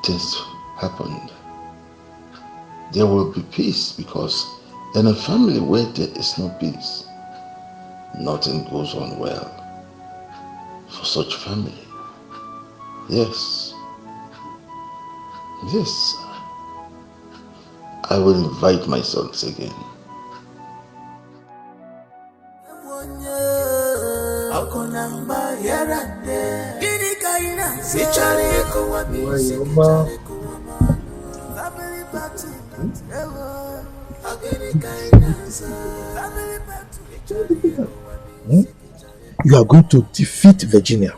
things happened. There will be peace, because in a family where there is no peace, nothing goes on well for such family. Yes, I will invite my sons again. You are going to defeat Virginia.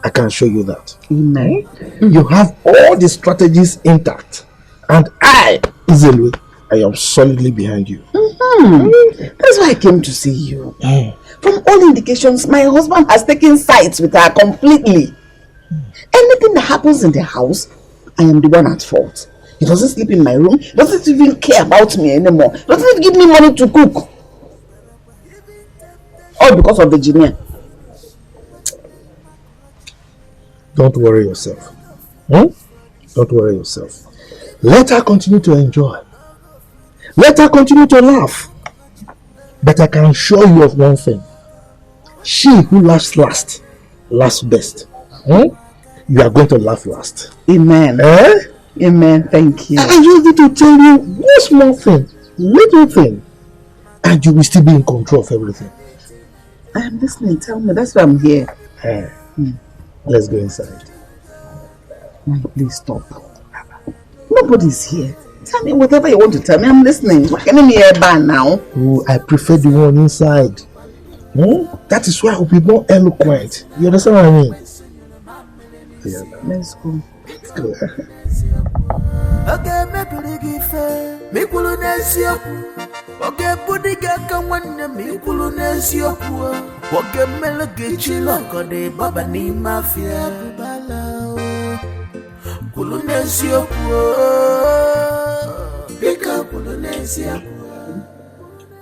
I can show you that. Amen. You have all the strategies intact. And I am solidly behind you. That's why I came to see you. From all indications, my husband has taken sides with her completely. Anything that happens in the house, I am the one at fault. He doesn't sleep in my room. He doesn't even care about me anymore. He doesn't even give me money to cook. All because of Virginia. Don't worry yourself. Don't worry yourself. Let her continue to enjoy. Let her continue to laugh. But I can assure you of one thing. She who laughs last, laughs best. You are going to laugh last. Amen. Amen. Thank you. I just need to tell you one small thing, little thing, and you will still be in control of everything. I am listening. Tell me. That's why I'm here. Let's go inside. Please stop. Nobody's here. Tell me whatever you want to tell me. I'm listening. What can I hear by now? Oh, I prefer the one inside. That is why I will be more eloquent. You understand what I mean? Yeah. Let's go. Go. Okay, me kulunesio. Okay, budiga kawana me kulunesio. Okay, melage chilo kode baba ni mafia bala. Kulunesio. Bika kulunesio.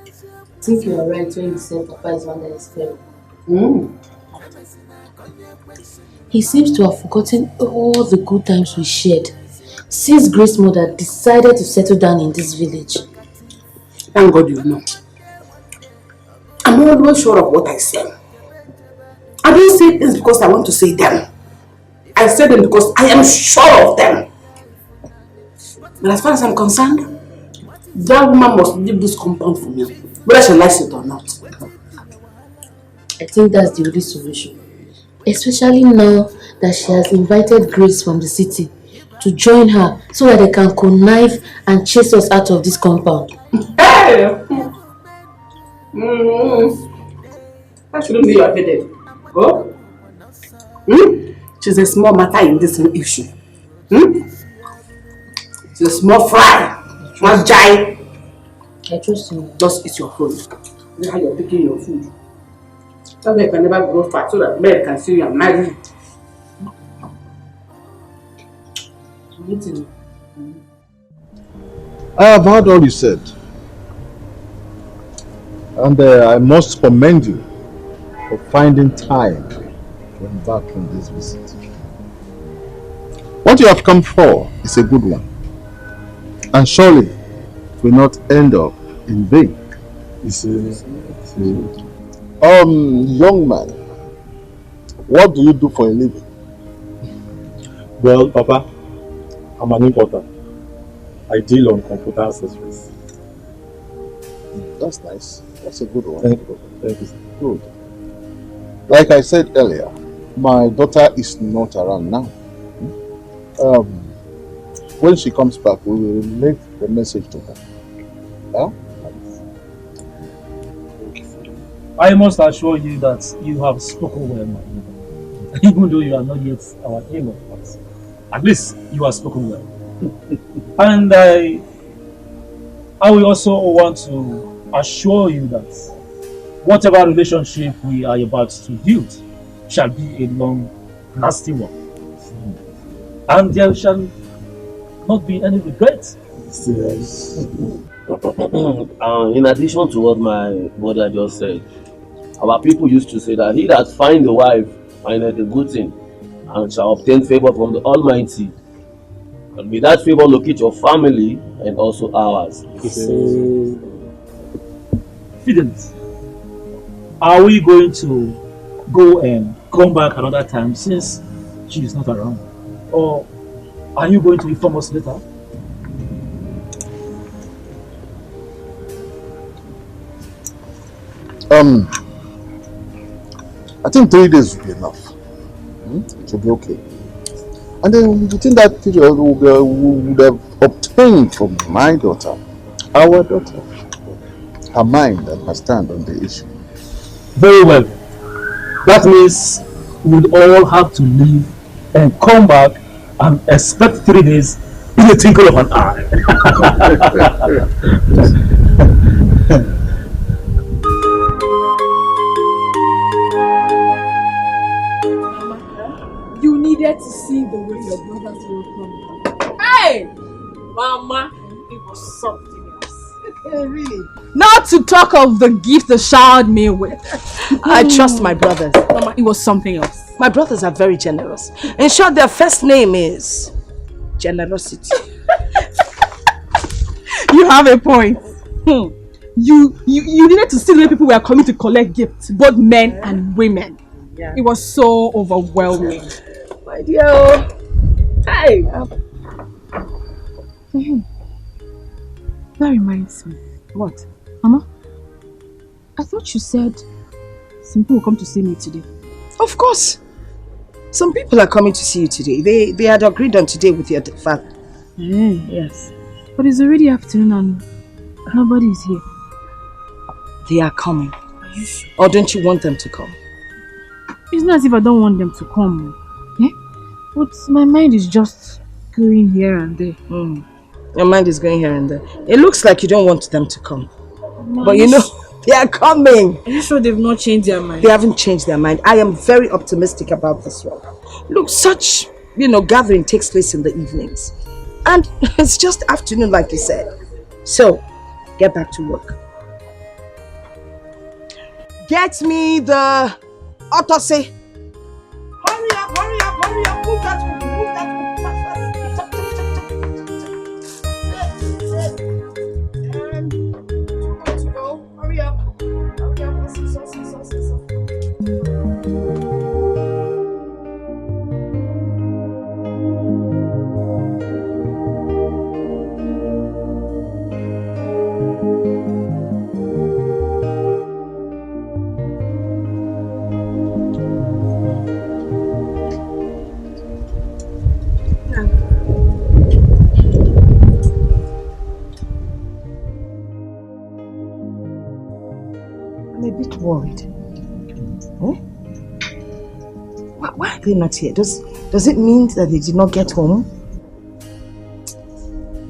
I think you are right when you said Papa is one that is fair. He seems to have forgotten all the good times we shared since Grace's mother decided to settle down in this village. Thank God you know. I'm always sure of what I say. I don't say things because I want to say them. I say them because I am sure of them. But as far as I'm concerned, that woman must leave this compound for me, whether she likes it or not. I think that's the only solution. Especially now that she has invited Grace from the city to join her so that they can connive and chase us out of this compound. Hey! That shouldn't be your headache. Oh? She's a small matter in this issue. She's a small fry. One giant. I trust you. Just eat your food. This is how you're taking your food. That way you can never grow fat so that men can see you and marry you. I'm eating. I have heard all you said. And I must commend you for finding time to embark on this visit. What you have come for is a good one. And surely it will not end up in vain. Young man, what do you do for a living? Well, Papa, I'm an importer. I deal on computer accessories. That's nice. That's a good one. Thank you. Thank you. Good. Like I said earlier, my daughter is not around now. When she comes back, we will relay the message to her. Huh? I must assure you that you have spoken well, my neighbor. Even though you are not yet our neighbor, but at least you have spoken well. And I will also want to assure you that whatever relationship we are about to build shall be a long-lasting one. And there shall not be any regret. Yes. In addition to what my mother just said, our people used to say that he that find a wife findeth a good thing and shall obtain favor from the Almighty. And with that favor locate your family and also ours. Fidelis, are we going to go and come back another time since she is not around? Or are you going to inform us later? I think 3 days will be enough. It will be okay. And then within that period, we would have obtained from my daughter, our daughter, her mind and her stand on the issue. Very well. That means we'll all have to leave and come back and expect 3 days in the twinkle of an eye. You needed to see the way your brothers welcomed you. Hey! Mama, it was something else. Really? Not to talk of the gift they showered me with. I trust my brothers. Mama, it was something else. My brothers are very generous. In short, their first name is generosity. You have a point. You needed to see the way people were coming to collect gifts, both men and women. Yeah. It was so overwhelming. My dear. Hey. That reminds me. What? Mama, I thought you said some people will come to see me today. Of course. Some people are coming to see you today. They had agreed on today with your father. Yes. But it's already afternoon and nobody is here. They are coming. Are you sure? Or don't you want them to come? It's not as if I don't want them to come. But my mind is just going here and there. Your mind is going here and there. It looks like you don't want them to come. Mom, but you know, they are coming. Are you sure they've not changed their mind? They haven't changed their mind. I am very optimistic about this one. Look, such, gathering takes place in the evenings. And it's just afternoon, like you said. So, get back to work. Get me the autopsy. Hurry up, hurry up, hurry up. Move that one, move that one. And 2 more to go. Hurry up. Hurry up. See. I'm a bit worried. Why are they not here? Does it mean that they did not get home?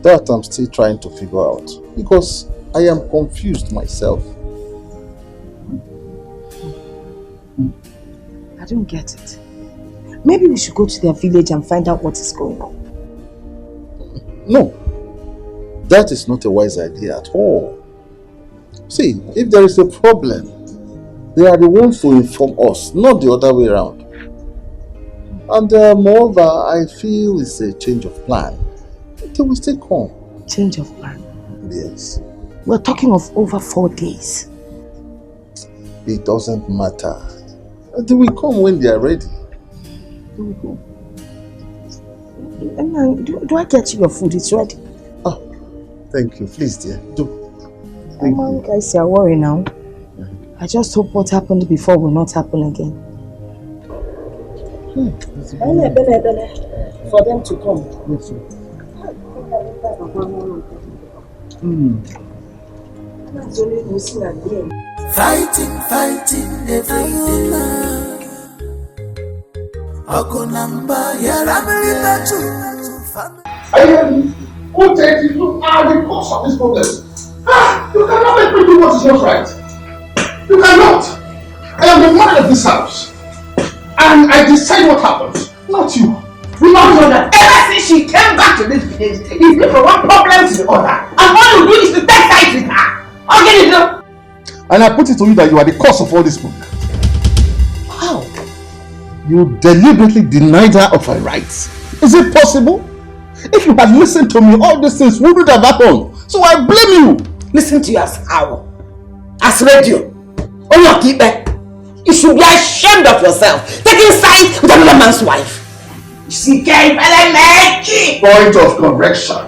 That I'm still trying to figure out. Because I am confused myself. I don't get it. Maybe we should go to their village and find out what is going on. No, that is not a wise idea at all. See, if there is a problem, they are the ones to inform us, not the other way around. And moreover, I feel it's a change of plan. They will stay calm. Change of plan? Yes. We're talking of over 4 days. It doesn't matter. They will come when they are ready. They will come. Do I get you your food? It's ready. Oh, thank you. Please, dear. Do. Thank you. Guys, you're worried now. I just hope what happened before will not happen again. For them to come. Yes, sir. Fighting every day. Okunamba, Who takes you are the cause of this problem? You cannot make me do what is not right. You cannot. I am the man of this house. And I decide what happens, not you. We must know that ever since she came back to this village, it's been from one problem to the other. And all you do is to take sides with her. How can you do? And I put it to you that you are the cause of all this problem. How? You deliberately denied her of her rights. Is it possible? If you had listened to me, all these things wouldn't have happened. So I blame you. Listen to you as how? As radio. Oh, your keeper. You should be ashamed of yourself. Taking sides with another man's wife. She came and Point of correction.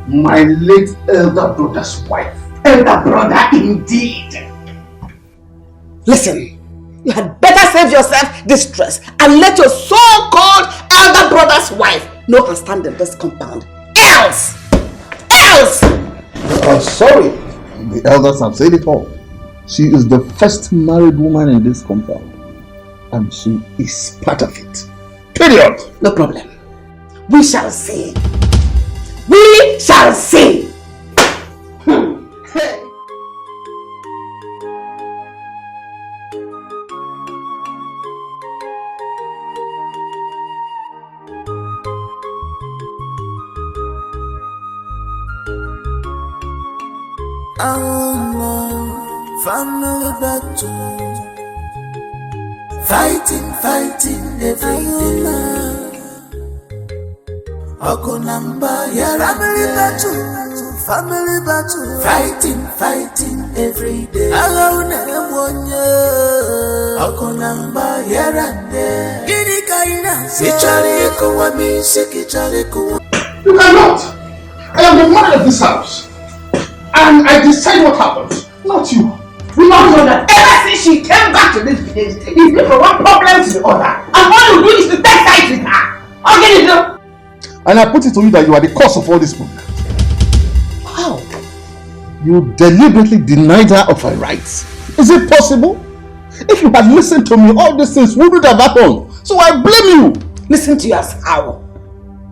My late elder brother's wife. Elder brother indeed. Listen. You had better save yourself this stress and let your so-called elder brother's wife know and stand in this compound. Else! Sorry. The elders have said it all. She is the first married woman in this compound. And she is part of it. Period. No problem. We shall see. We shall see. Family battle. Fighting every day. Okunamba, family battle. Fighting every day. Okunamba, You cannot. I am the man of this house. And I decide what happens, not you. We must know that ever since she came back to this village, it's been from one problem to the other. And all you do is to take sides with her. How can you do? And I put it to you that you are the cause of all this problem. How? You deliberately denied her of her rights. Is it possible? If you had listened to me, all these things wouldn't have happened. So I blame you. Listen to you as how?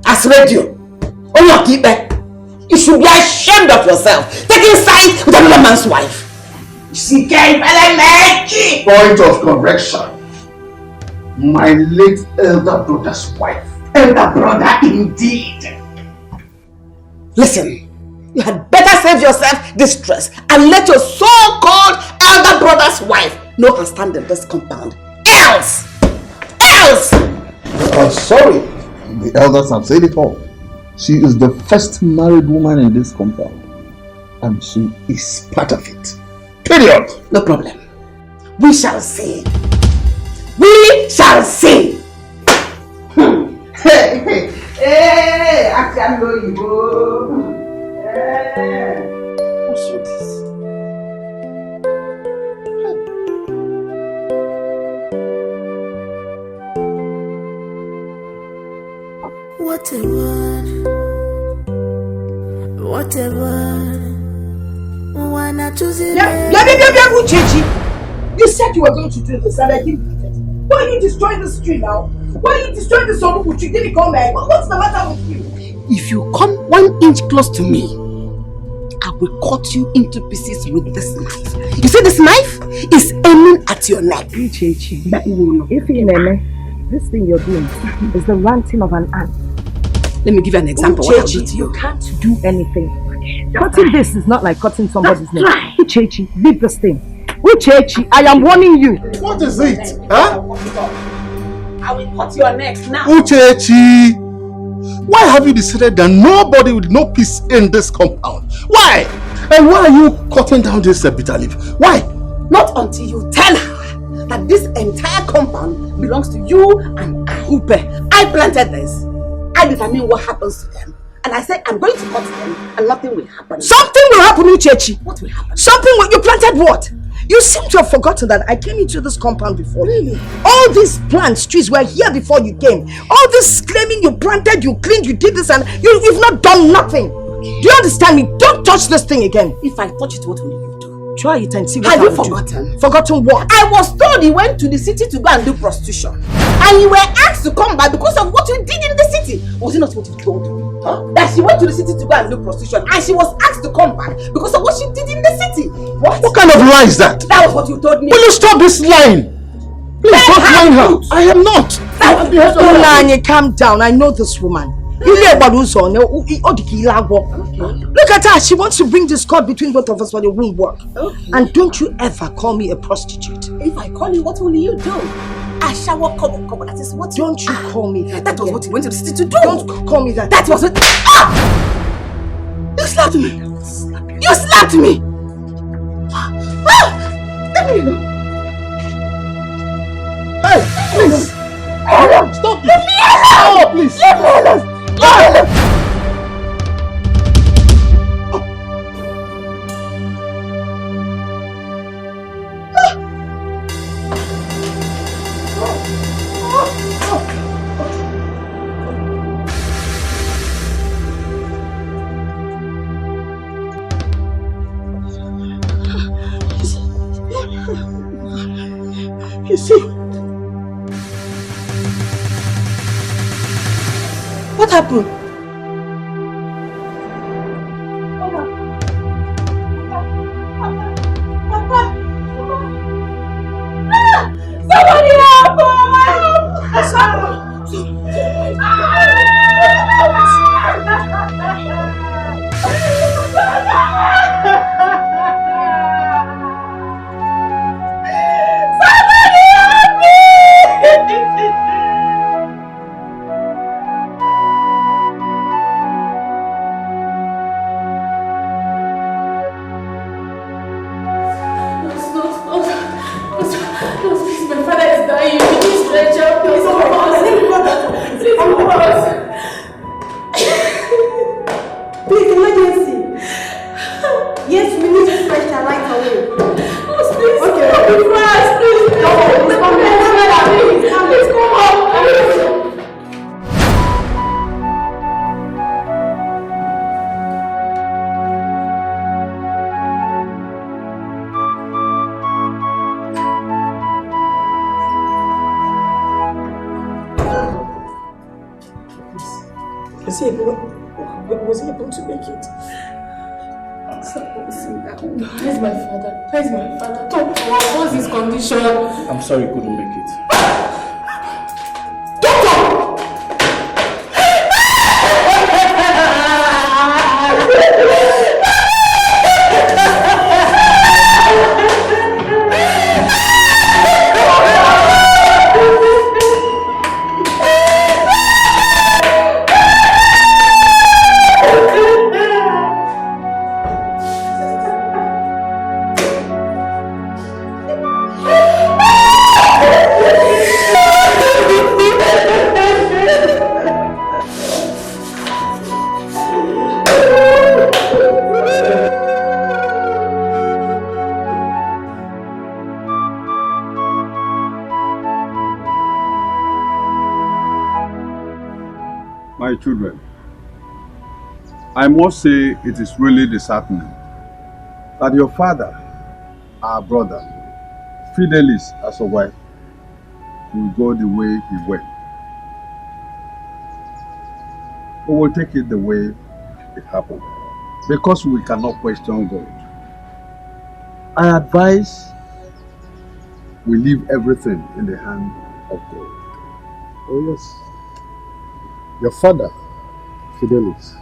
As radio. Oh, your keeper. You should be ashamed of yourself. Taking sides with another man's wife. She came and Point of correction. My late elder brother's wife. Elder brother indeed. Listen. You had better save yourself this stress and let your so-called elder brother's wife know and stand in this compound. Else! Sorry. The elders have said it all. She is the first married woman in this compound. And she is part of it. Period. No problem. We shall see. We shall see. Hey, I can know you. What's this? What a word. What a word. Wanna choose it? You said you were going to do this and I didn't do it. Why are you destroying the street now? Why are you destroying the song which you didn't come back? What's the matter with you? If you come 1 inch close to me, I will cut you into pieces with this knife. You see, this knife is aiming at your neck. If you know, this thing you're doing is the ranting of an ant. Let me give you an example. What I'll do to you. You can't do anything. Cutting this is not like cutting somebody's neck. Uchechi, leave this thing. Uchechi, I am warning you. What is it? Huh? I will cut your neck now. Uchechi, why have you decided that nobody with no peace in this compound? Why? And why are you cutting down this bitter leaf? Why? Not until you tell her that this entire compound belongs to you and I. I planted this. I determine what happens to them. And I said I'm going to cut them and nothing will happen. Something will happen, Uchechi. What will happen? Something will... You planted what? You seem to have forgotten that I came into this compound before. Really? All these plants, trees were here before you came. All this claiming you planted, you cleaned, you did this and you've not done nothing. Do you understand me? Don't touch this thing again. If I touch it, what will you do? Try it and see what Have I you will forgotten? do. Forgotten what? I was told he went to the city to go and do prostitution. And you were asked to come back because of what you did in the city. Was it not what you told me? Huh? That she went to the city to go and do prostitution and she was asked to come back because of what she did in the city. What kind of lie is that? That was what you told me. Will you stop this lying? Please don't lie her. I am not. Unanye, calm down. I know this woman. Look at her. She wants to bring discord between both of us, but it won't work. Okay. And don't you ever call me a prostitute. If I call you, what will you do? I shower cover. That is what. Don't you call me that. That was what you went to the city to do. Don't call me that. That was what. Ah! You slapped me. You slapped me. Ah! Let me know. Hey, please. Stop. Leave me alone. Oh, please. Leave me alone. You see? What happened? Somebody help! Was he able to make it? Where's my father? Where's my father? Talk to us. What's his condition? I'm sorry, he couldn't make it. My children, I must say it is really disheartening that your father, our brother, Fidelis as a wife, will go the way he went. We will take it the way it happened. because we cannot question God, I advise we leave everything in the hand of God. Oh yes. Your father, Fidelis,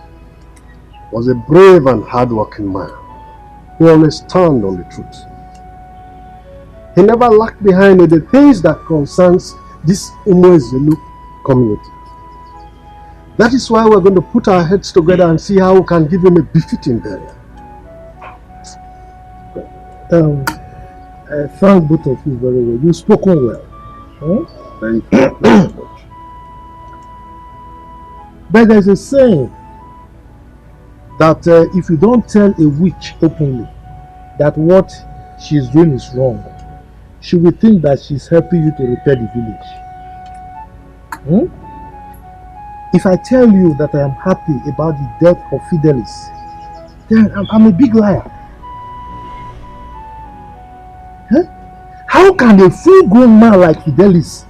was a brave and hard-working man. He always stand on the truth. He never lagged behind in the things that concerns this Umwezelu community. That is why we're going to put our heads together and see how we can give him a befitting burial. I thank both of you very well. You've spoken well. Thank you very much. But there's a saying that if you don't tell a witch openly that what she's doing is wrong, she will think that she's helping you to repair the village. If I tell you that I am happy about the death of Fidelis, then I'm a big liar. How can a full-grown man like Fidelis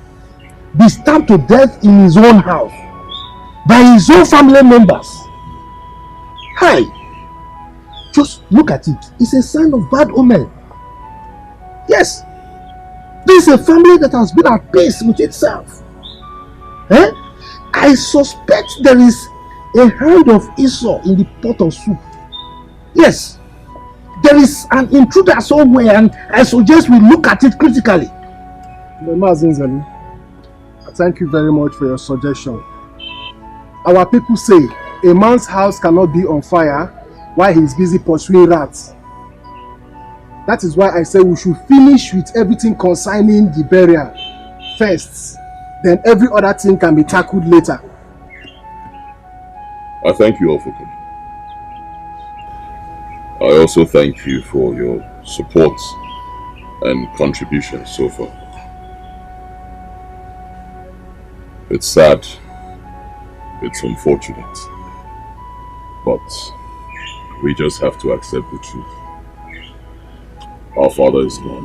be stabbed to death in his own house by his own family members? Hi! Just look at it. It's a sign of bad omen. Yes. This is a family that has been at peace with itself. I suspect there is a hand of Esau in the pot of soup. Yes. There is an intruder somewhere, and I suggest we look at it critically. Mazinzali, thank you very much for your suggestion. Our people say a man's house cannot be on fire while he is busy pursuing rats. That is why I say we should finish with everything concerning the burial first. Then every other thing can be tackled later. I thank you all for coming. I also thank you for your support and contributions so far. It's sad, it's unfortunate, but we just have to accept the truth. Our father is gone.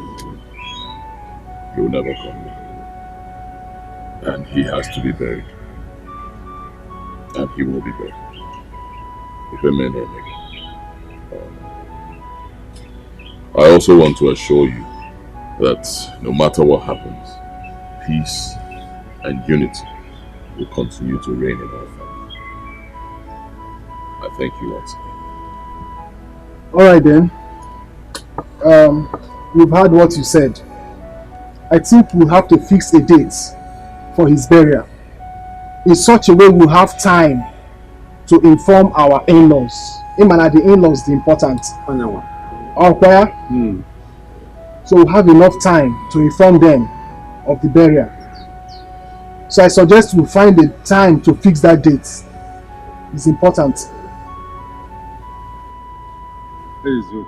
He will never come back. And he has to be buried. And he will be buried. Amen. I also want to assure you that no matter what happens, peace and unity will continue to reign in our family. I thank you once again. Alright then. We've heard what you said. I think we'll have to fix a date for his burial. In such a way we'll have time to inform our in-laws. The in-laws the important. So we'll have enough time to inform them of the burial. So I suggest we find a time to fix that date. It's important. Please do.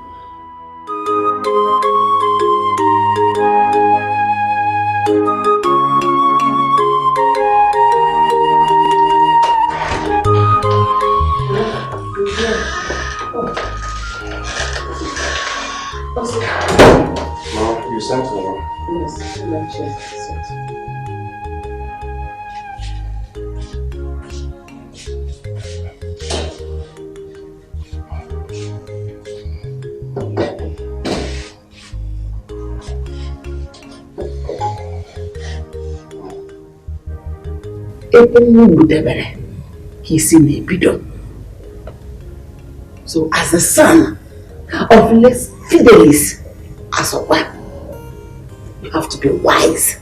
You sent for me? Yes, let me check. He's in a bidon. So as the son of less Fidelis, as a one, you have to be wise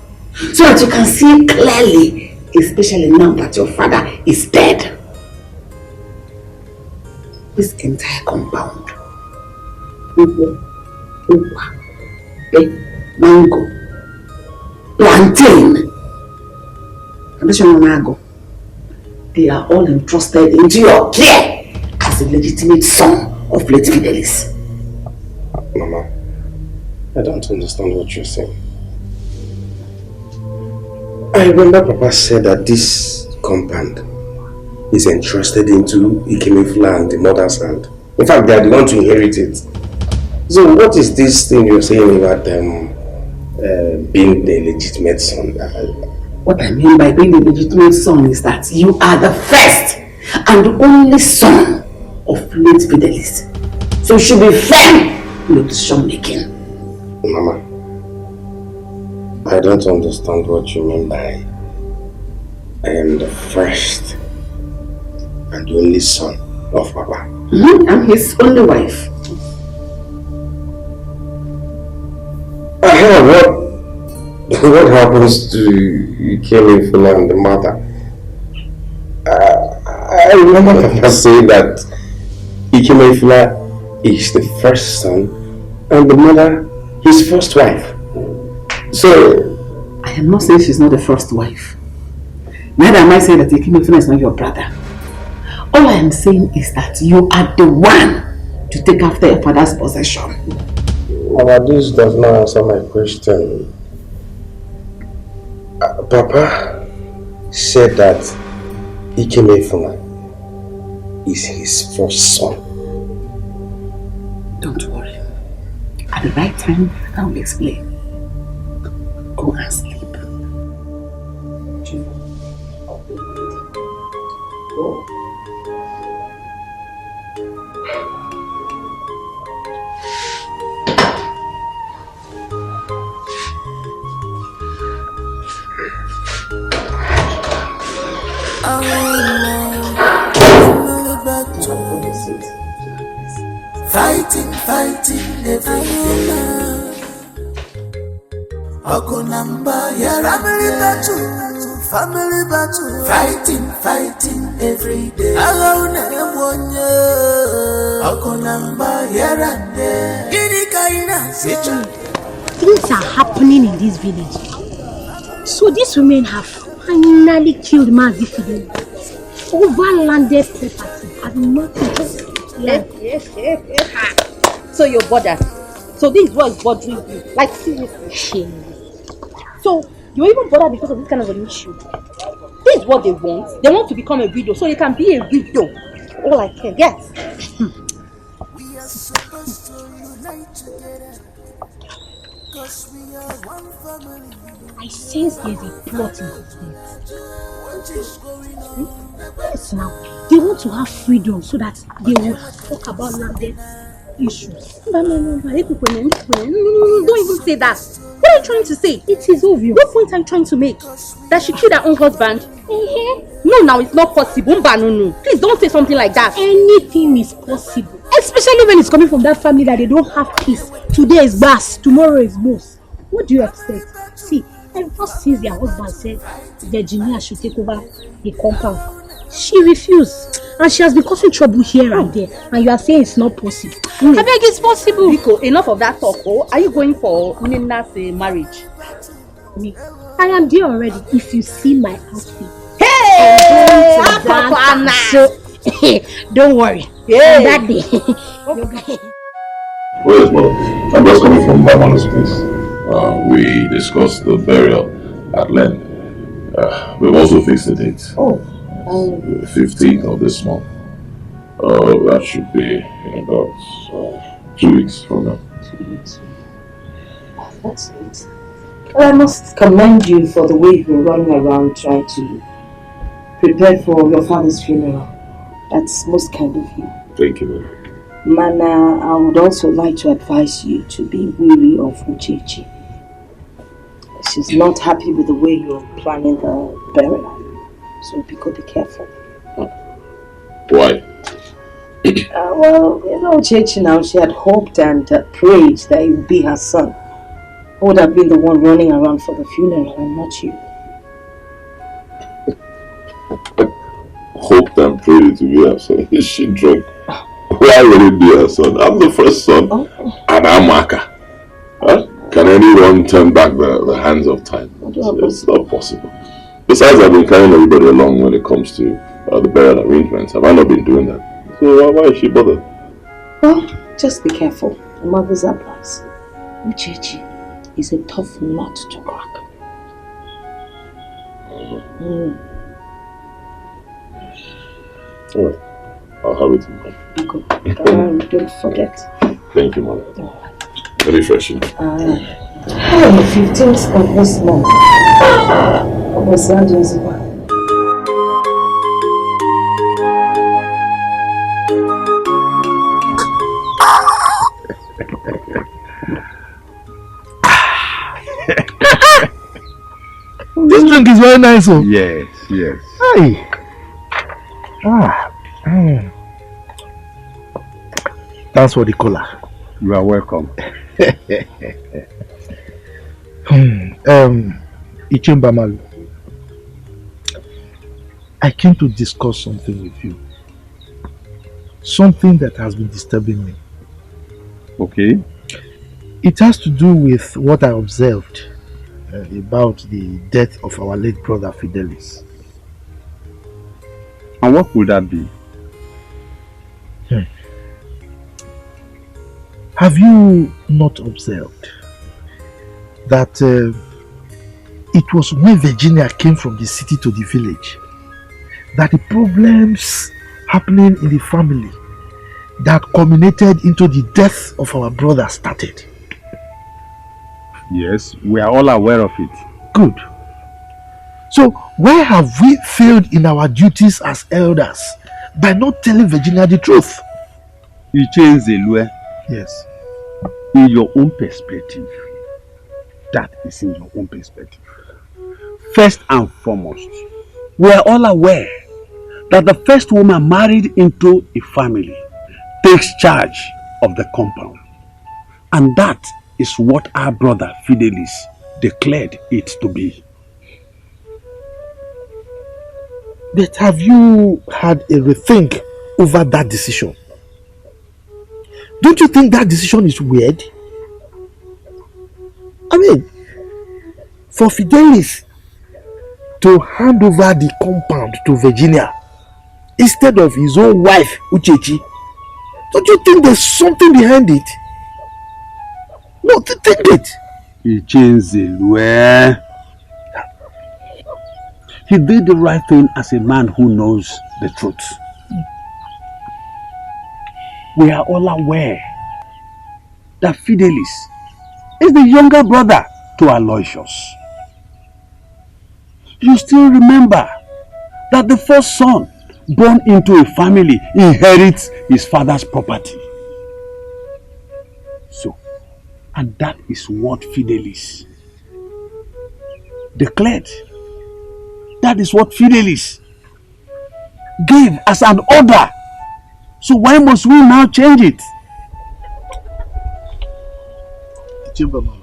so that you can see clearly, especially now that your father is dead. This entire compound, mango, plantain, they are all entrusted into your care as the legitimate son of late Fidelis. Mama, I don't understand what you're saying. I remember Papa said that this compound is entrusted into Ikemef's land, the mother's hand. In fact, they are the one to inherit it. So what is this thing you're saying about being the legitimate son? What I mean by being the legitimate son is that you are the first and only son of late Fidelis. So you should be firm in your decision making. Mama, I don't understand what you mean by I am the first and the only son of Papa. I'm his only wife. What happens to Ikemefuna and the mother? I remember Papa saying that Ikemefuna is the first son and the mother his first wife. So I am not saying she's not the first wife. Neither am I saying that Ikemefuna is not your brother. All I am saying is that you are the one to take after your father's possession. Mama, this does not answer my question. Papa said that Ikemefuna is his first son. Don't worry. At the right time, I will explain. Go and sleep. Go. Fighting every day. Ogunamba, yeah, family battle. Fighting every day. Ogunamba, yeah, things are happening in this village. So these women have finally killed Mazifide over landed property and not just land. So you're bothered. So this is what is bothering you. Like seriously. So you're even bothered because of this kind of an issue. This is what they want. They want to become a widow so they can be a widow. All I can, yes. We are supposed to unite together. Cause we are one family. I sense there's a plot in this. Yes, now they want to have freedom so that they will talk about landed issues. No, don't even say that. What are you trying to say? It is obvious. What point are you trying to make? That she killed her own husband? No, now it's not possible. No. Please don't say something like that. Anything is possible. Especially when it's coming from that family that they don't have peace. Today is Bass, tomorrow is Boss. What do you expect? See, ever since their husband said Virginia should take over the compound, she refused. And she has been causing trouble here and there. And you are saying it's not possible. I beg, it's possible. Biko, enough of that talk. Oh, are you going for Nina's marriage? Me, I am there already. If you see my outfit. Hey! So, don't worry. Hey. That day. Well, yes, mother. I'm just coming from my mother's place. We discussed the burial at length. We've also fixed the date. The 15th of this month. That should be in about 2 weeks from now. 2 weeks. That's it. Well, I must commend you for the way you're running around trying to prepare for your father's funeral. That's most kind of you. Thank you, ma'am. Mana, I would also like to advise you to be wary of Uchechi. She's not happy with the way you're planning the burial. So be careful. Why? Well, Uchechi now, she had hoped and prayed that it would be her son who would have been the one running around for the funeral and not you. Hoped and prayed to be her son. Is she drunk? Why would it be her son? I'm the first son. And I'm Aka. Huh? Can anyone turn back the hands of time? It's not possible. Besides, I've been carrying everybody along when it comes to the burial arrangements. Have I not been doing that? So why is she bothered? Well, just be careful. The mother's advice. Uchechi is a tough nut to crack. Alright. I'll have it in mind. Don't forget. Thank you, mother. Very fresh. 15th of this month. This drink is very nice. Oh. Yes, yes. Hey. Thanks for the cola. You are welcome. Ichembamalu, I came to discuss something with you. Something that has been disturbing me. Okay. It has to do with what I observed about the death of our late brother Fidelis. And what would that be? Have you not observed that it was when Virginia came from the city to the village that the problems happening in the family that culminated into the death of our brother started? Yes, we are all aware of it. Good. So why have we failed in our duties as elders by not telling Virginia the truth? You change the Yes. In your own perspective. That is in your own perspective. First and foremost, we are all aware that the first woman married into a family takes charge of the compound. And that is what our brother Fidelis declared it to be. But have you had a rethink over that decision? Don't you think that decision is weird? I mean, for Fidelis to hand over the compound to Virginia instead of his own wife, Uchechi, don't you think there's something behind it? No, think it. He changed the way. He did the right thing as a man who knows the truth. We are all aware that Fidelis is the younger brother to Aloysius. You still remember that the first son born into a family inherits his father's property. So, and that is what Fidelis declared. That is what Fidelis gave as an order. So why must we now change it? Chamberlain,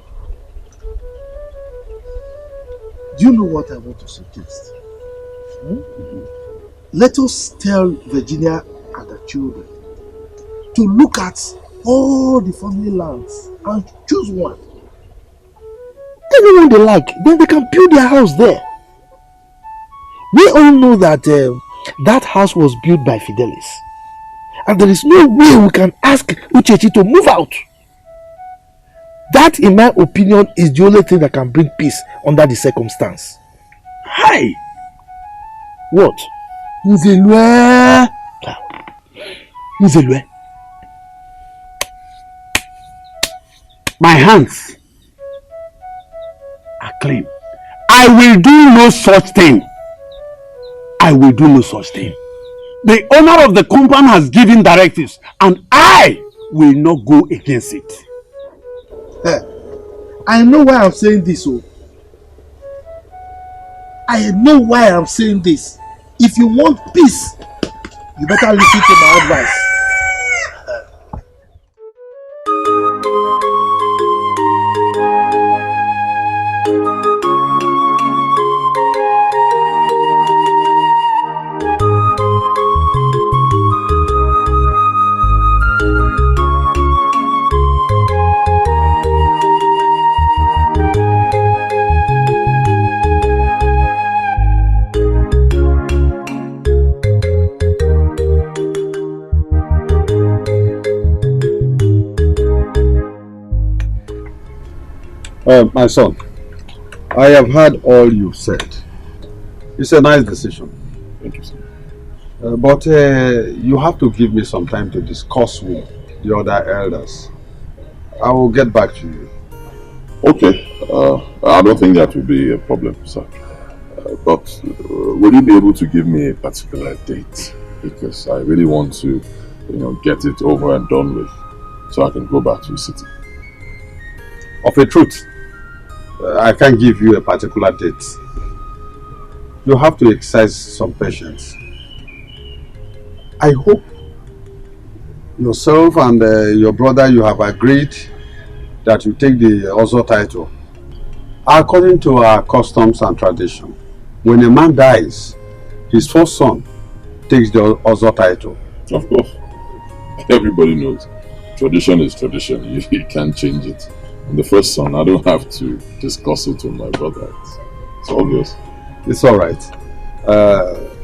do you know what I want to suggest? Let us tell Virginia and the children to look at all the family lands and choose one. Anyone they like, then they can build their house there. We all know that that house was built by Fidelis. And there is no way we can ask Uchechi to move out. That, in my opinion, is the only thing that can bring peace under the circumstance. Hi! What? Nzelwe! Nzelwe? My hands are clean. I will do no such thing. I will do no such thing. The owner of the compound has given directives and I will not go against it. I know why I'm saying this. I know why I'm saying this. If you want peace, you better listen to my advice. My son, I have heard all you said. It's a nice decision. Thank you, sir. But you have to give me some time to discuss with the other elders. I will get back to you. Okay. I don't think that will be a problem, sir. But will you be able to give me a particular date? Because I really want to, get it over and done with, so I can go back to the city. Of a truth, I can't give you a particular date. you have to exercise some patience. I hope yourself and your brother, you have agreed that you take the Ozo title. According to our customs and tradition, when a man dies, his first son takes the Ozo title. Of course. Everybody knows. Tradition is tradition. You can't change it. And the first son, I don't have to discuss it with my brother. It's obvious. It's all right.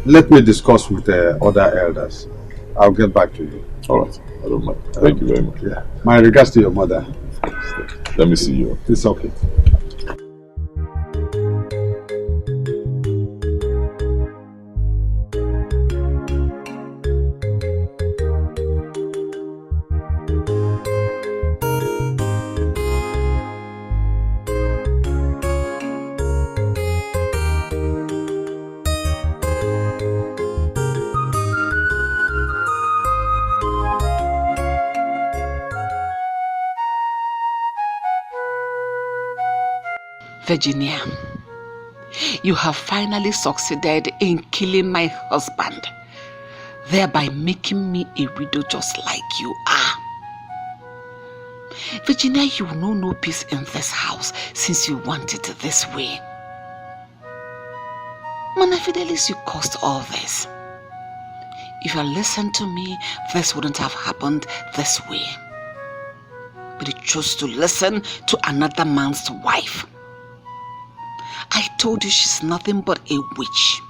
Let me discuss with the other elders. I'll get back to you. All right. I don't mind. Thank you very much. Yeah. My regards to your mother. Let me see you. It's okay. Virginia, you have finally succeeded in killing my husband, thereby making me a widow just like you are. Virginia, you will know no peace in this house since you want it this way. Mana Fidelis, you caused all this. If you had listened to me, this wouldn't have happened this way. But you chose to listen to another man's wife. I told you she's nothing but a witch.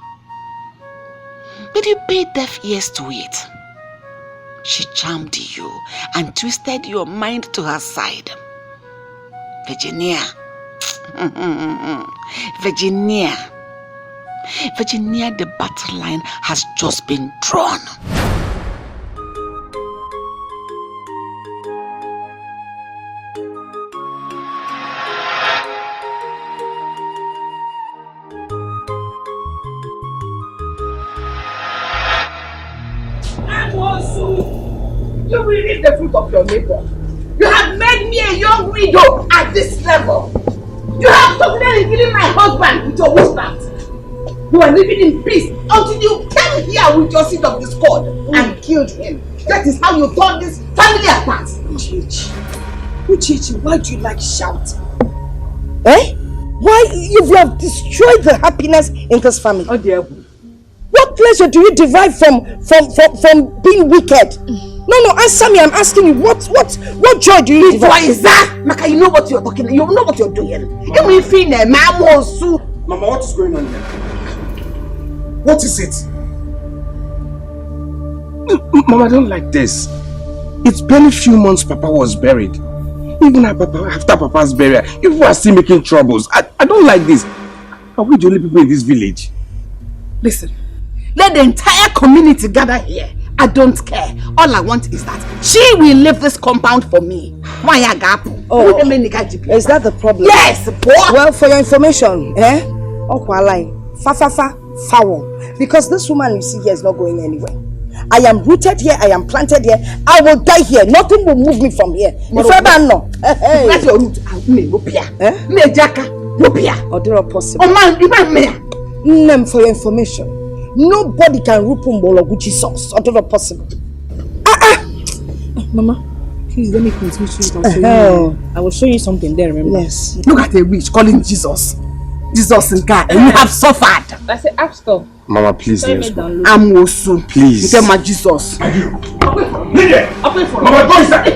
But you paid deaf ears to it. She charmed you and twisted your mind to her side. Virginia. Virginia, the battle line has just been drawn. You will eat the fruit of your labor. You have made me a young widow at this level. You have succeeded in killing my husband with your witchcraft. You are living in peace until you came here with your seed of discord and killed him. That is how you tore this family apart. Uchechi, why do you like shouting? Eh? Why you have destroyed the happiness in this family? Oh dear. What pleasure do you derive from being wicked? No, answer me. I'm asking you. What joy do you derive? What is that? Maka, you know what you're talking. You know what you're doing. Mama, what is going on here? What is it? Mama, I don't like this. It's barely few months Papa was buried. Even after Papa's burial, people are still making troubles. I don't like this. Are we the only people in this village? Listen, let the entire community gather here. I don't care. All I want is that she will leave this compound for me. Oh, is that the problem? Yes, boy. Well, for your information, foul. Because this woman you see here is not going anywhere. I am rooted here, I am planted here, I will die here. Nothing will move me from here. If ever no. That's your root. Possible. For your information, nobody can root Mbologuchi sauce. Possible. Mama, please let me continue to I will show you something there, remember? Yes. Look at a witch calling Jesus. Jesus in God, and you have suffered. I said, app store. Mama, please, I'm also. Please. You tell my Jesus. Mama, go inside.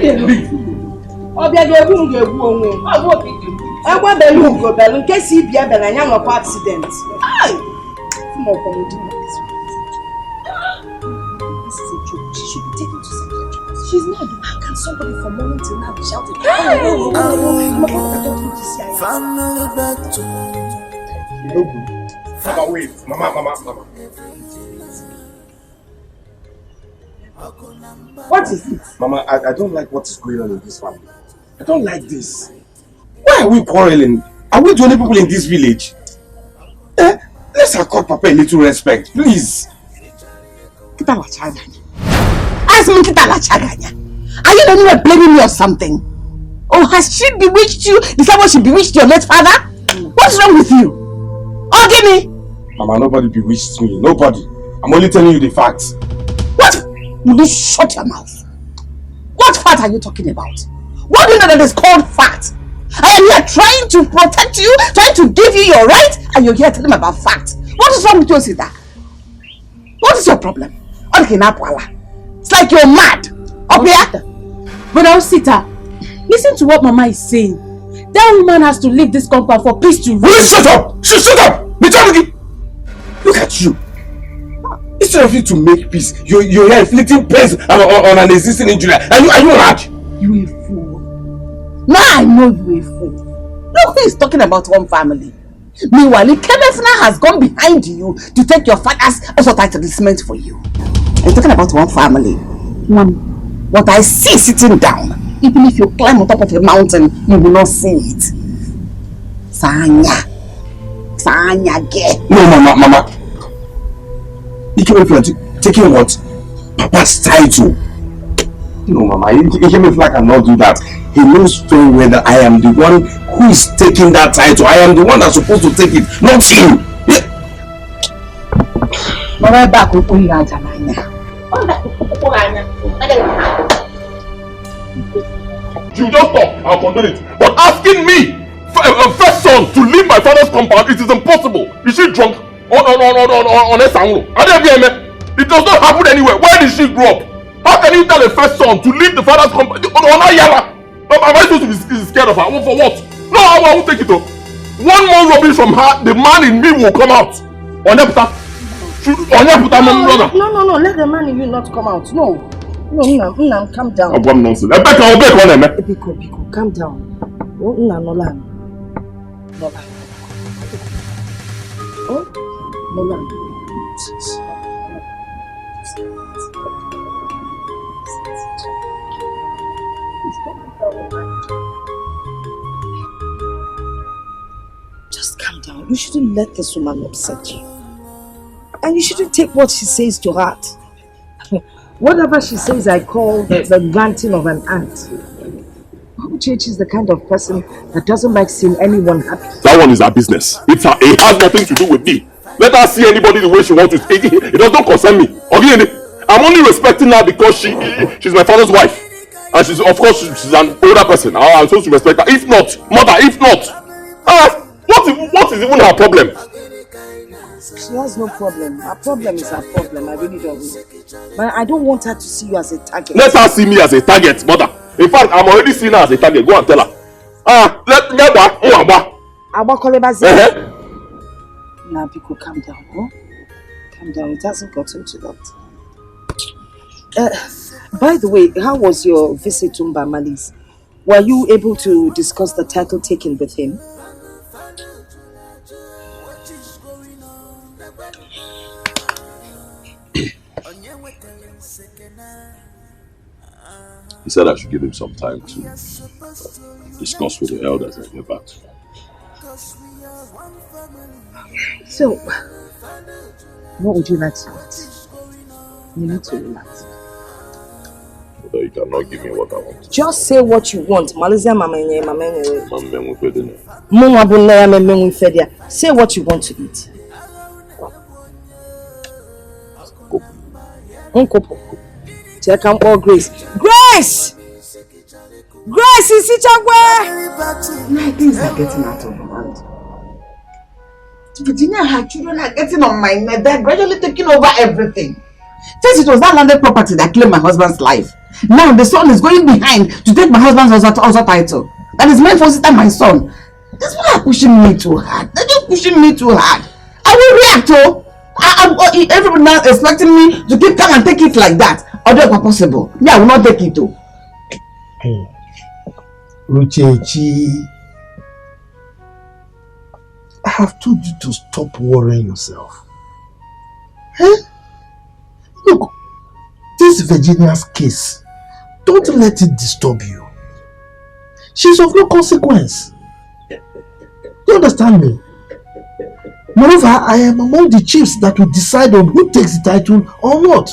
She's not. How can somebody from morning till now be shouting? Family back to Mama, wait. Mama. What is it? Mama, I don't like what is going on in this family. I don't like this. Why are we quarreling? Are we the only people in this village? Let's accord Papa a little respect, please. Are you anywhere blaming me or something? Or has she bewitched you the same way she bewitched your late father? What's wrong with you? Oh, give me! Mama, nobody bewitched me. Nobody. I'm only telling you the facts. What? You don't shut your mouth. What fact are you talking about? What do you know that is called fact? I am here trying to protect you, trying to give you your right, and you're here telling me about fact. What is wrong with you, Sita? What is your problem? It's like you're mad. Up here? But Osita, listen to what Mama is saying. That woman has to leave this compound for peace to reign. Will you shut up? Shut up! Look at you. Instead of you to make peace, you're here inflicting pain on an existing injury. Are you mad? You a fool. Now I know you a fool. Look who is talking about one family. Meanwhile, Kemefna has gone behind you to take your father's also entitlement for you. I'm talking about one family. What I see sitting down, even if you climb on top of a mountain, you will not see it. Sanya ge. No, Mama. You came here taking what? Papa's title. No, Mama, he came here like I cannot do that. He knows very well that I am the one who is taking that title. I am the one that's supposed to take it, not him. Mama, back with You just stop, I'll condone it. But asking me, first son, to leave my father's compound, it is impossible. Is she drunk? On a sanglo? It does not happen anywhere. Where did she grow up? How can you tell a first son to leave the father's compound? Am I supposed to be scared of her? For what? No, I won't take it up. One more rubbish from her, the man in me will come out. No, let the man in you not come out. No, calm down. I'm nonsense. Biko, calm down. Nolan. Just calm down. You shouldn't let this woman upset you. And you shouldn't take what she says to heart. Whatever she says, I call the ranting of an ant. Uchechi is the kind of person that doesn't like seeing anyone happy. That one is her business. It has nothing to do with me. Let her see anybody the way she wants to. It does not concern me. I'm only respecting her because she's my father's wife. And she's an older person. I'm supposed to respect her. If not, what is even her problem? She has no problem. Her problem is her problem. I really don't know. But I don't want her to see you as a target. Let her see me as a target, mother. In fact, I'm already seeing her as a target. Go and tell her. Now, Biko, calm down. Oh? Calm down. It hasn't gotten to that. By the way, how was your visit to Mbamali's? Were you able to discuss the title taken with him? He said I should give him some time to discuss with the elders and get back to him. So, what would you like to eat? You need to relax. But you cannot give me what I want. Just say what you want. Malaysia Say what you want to eat. Check out all Grace. Grace! Grace is it where? Things are getting out of hand. Virginia, her children are getting on my neck. They're gradually taking over everything. Since it was that landed property that claimed my husband's life, now the son is going behind to take my husband's also title. That is meant for sister my son. That's why they're pushing me too hard. They're just pushing me too hard. I will react to. Everybody now expecting me to keep calm and take it like that. Although it's possible. Me, I will not take it too. Uchechi, I have told you to stop worrying yourself. Look, this Virginia's case, don't let it disturb you. She's of no consequence. You understand me? Moreover, I am among the chiefs that will decide on who takes the title or not.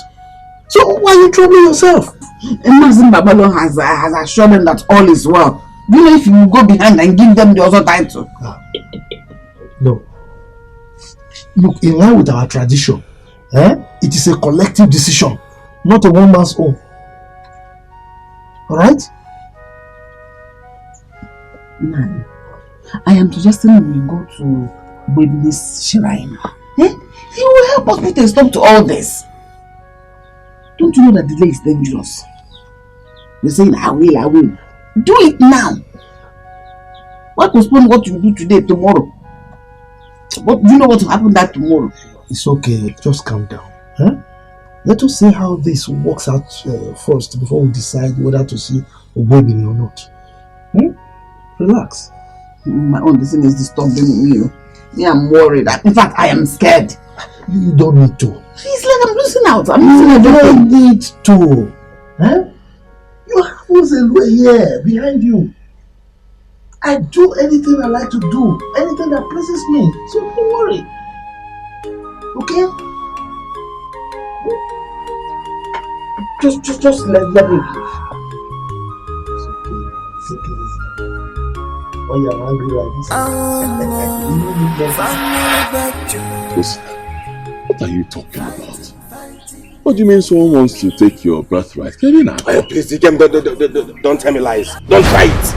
So why are you troubling yourself? Mazin Babalo has assured them that all is well. You know, if you go behind and give them the other title. No. Look, in line with our tradition, it is a collective decision, not a one man's own. Alright? Nani, I am suggesting we go to Baby's shrine. He will help us put a stop to all this. Don't you know that delay is dangerous? You're saying, I will. Do it now. Why postpone what you do today, tomorrow? What do you know what will happen that tomorrow? It's okay, just calm down. Let us see how this works out first before we decide whether to see Obebini or not. Relax. My own decision is disturbing me. I'm worried. In fact, I am scared. You don't need to. It's like I'm losing out. You don't need to. You have Uzelwe here behind you. I do anything I like to do, anything that pleases me. So don't worry. Okay? Just let me be. It's okay. Why you're angry like this? What are you talking about? What do you mean someone wants to take your birthright? Get in now. Please, don't tell me lies. Don't try it.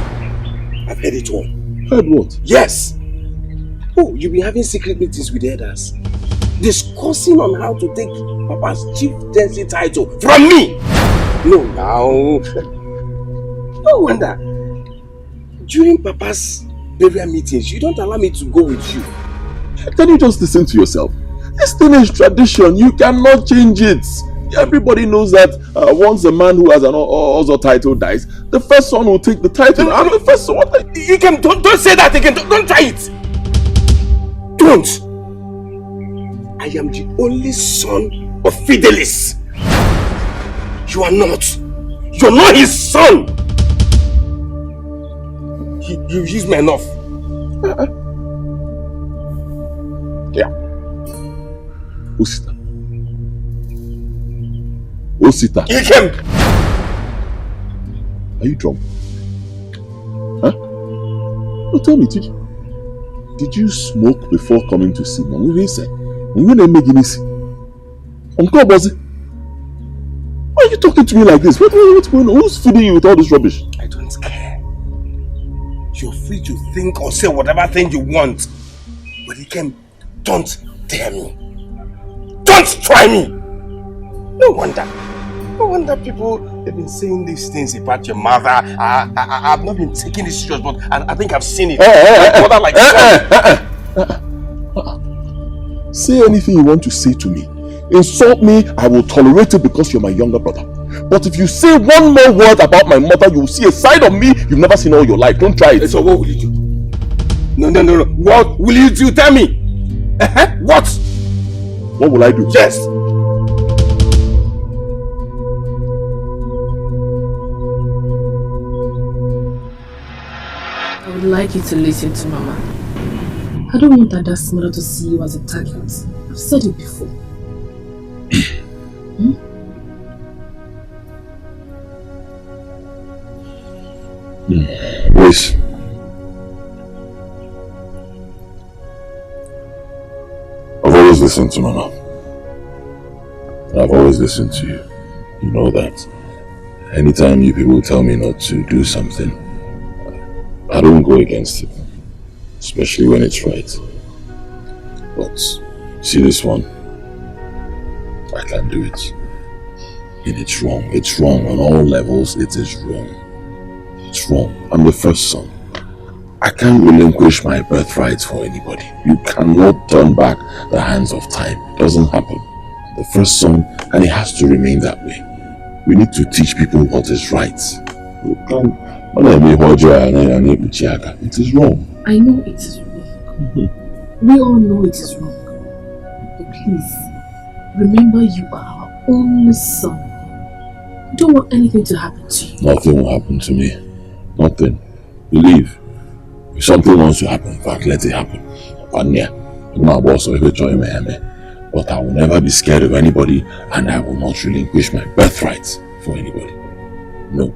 I've heard it all. Heard what? Yes. Oh, you've been having secret meetings with elders, discussing on how to take Papa's chieftaincy title from me. No, now. No wonder. During Papa's burial meetings, you don't allow me to go with you. Can you just listen to yourself? This thing is tradition. You cannot change it. Everybody knows that once a man who has an Ozo title dies, the first son will take the title. I'm the first son. You can don't say that again. Don't try it. Don't. I am the only son of Fidelis. You are not. You're not his son. You've used me enough. Yeah. Osita. Osita. You came. Are you drunk? Huh? No, tell me, did you smoke before coming to see me? We said, we didn't make any see. Uncle Bozzy, why are you talking to me like this? What's going on? Who's feeding you with all this rubbish? I don't care. You're free to think or say whatever thing you want. But you can, don't dare me. Don't try me. No wonder people have been saying these things about your mother. I've not been taking this serious, but I think I've seen it. Say anything you want to say to me. Insult me, I will tolerate it because you're my younger brother. But if you say one more word about my mother, you will see a side of me you've never seen all your life. Don't try it. So what will you do? No. What will you do? Tell me. What? What will I do? Yes. I would like you to listen to Mama. I don't want Ada's mother to see you as a target. I've said it before. Wait. I've always listened to Mama. I've always listened to you. You know that. Anytime you people tell me not to do something, I don't go against it. Especially when it's right. But see this one? I can't do it. And it's wrong. It's wrong on all levels. It is wrong. It's wrong. I'm the first son. I can't relinquish my birthright for anybody. You cannot turn back the hands of time. It doesn't happen. The first son, and it has to remain that way. We need to teach people what is right. You can't. It is wrong. I know it is wrong. We all know it is wrong. But please, remember you are our only son. We don't want anything to happen to you. Nothing will happen to me. Nothing. Believe. If something wants to happen, in fact, let it happen. But I will never be scared of anybody, and I will not relinquish my birthright for anybody. No.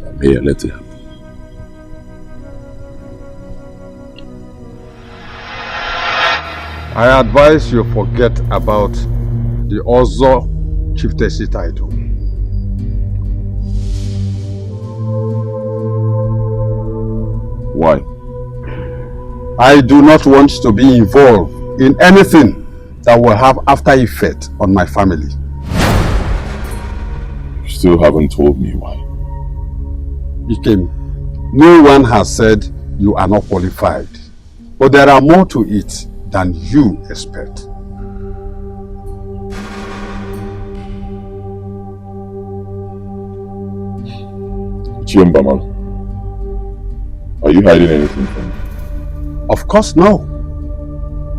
I'm here, let it happen. I advise you forget about the Ozo chieftaincy title. Why? I do not want to be involved in anything that will have after effect on my family. You still haven't told me why. Ikem, no one has said you are not qualified, but there are more to it than you expect. Chiembaman, are you hiding anything from me? Of course no.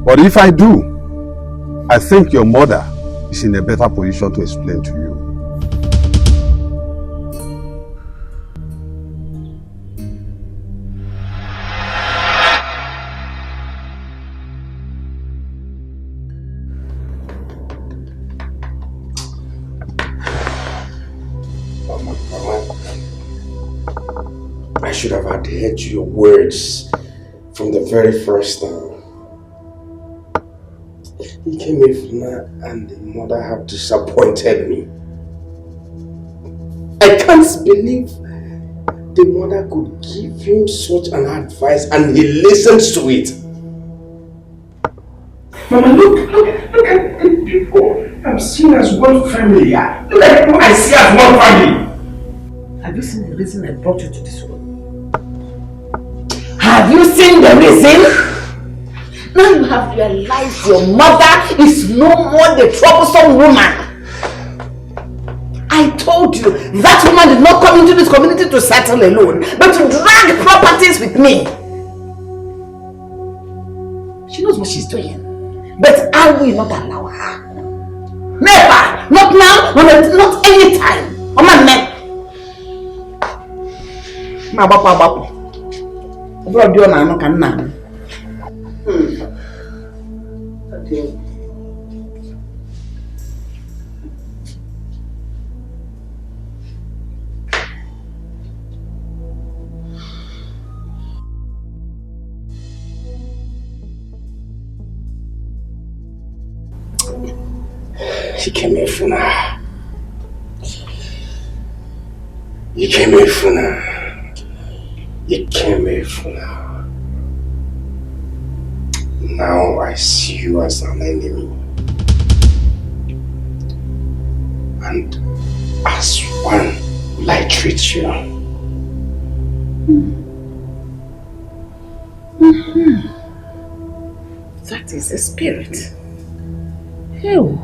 But if I do, I think your mother is in a better position to explain to you. I should have adhered to your words from the very first time. Ikemefuna and the mother have disappointed me. I can't believe the mother could give him such an advice and he listens to it. Mama, look at the people I'm seeing as one family. Look at who I see as one family. Have you seen the reason I brought you to this world? Have you seen the reason? Now you have realized your mother is no more the troublesome woman. I told you, that woman did not come into this community to settle alone, but to drag properties with me. She knows what she's doing. But I will not allow her. Never! Not now, not any time. Oh my man. Ma bapa. Bro, do na no kan na. She came here for now. You came here for now. You came here for now. Now I see you as an enemy. And as one will I treat you. That is the spirit. Ew.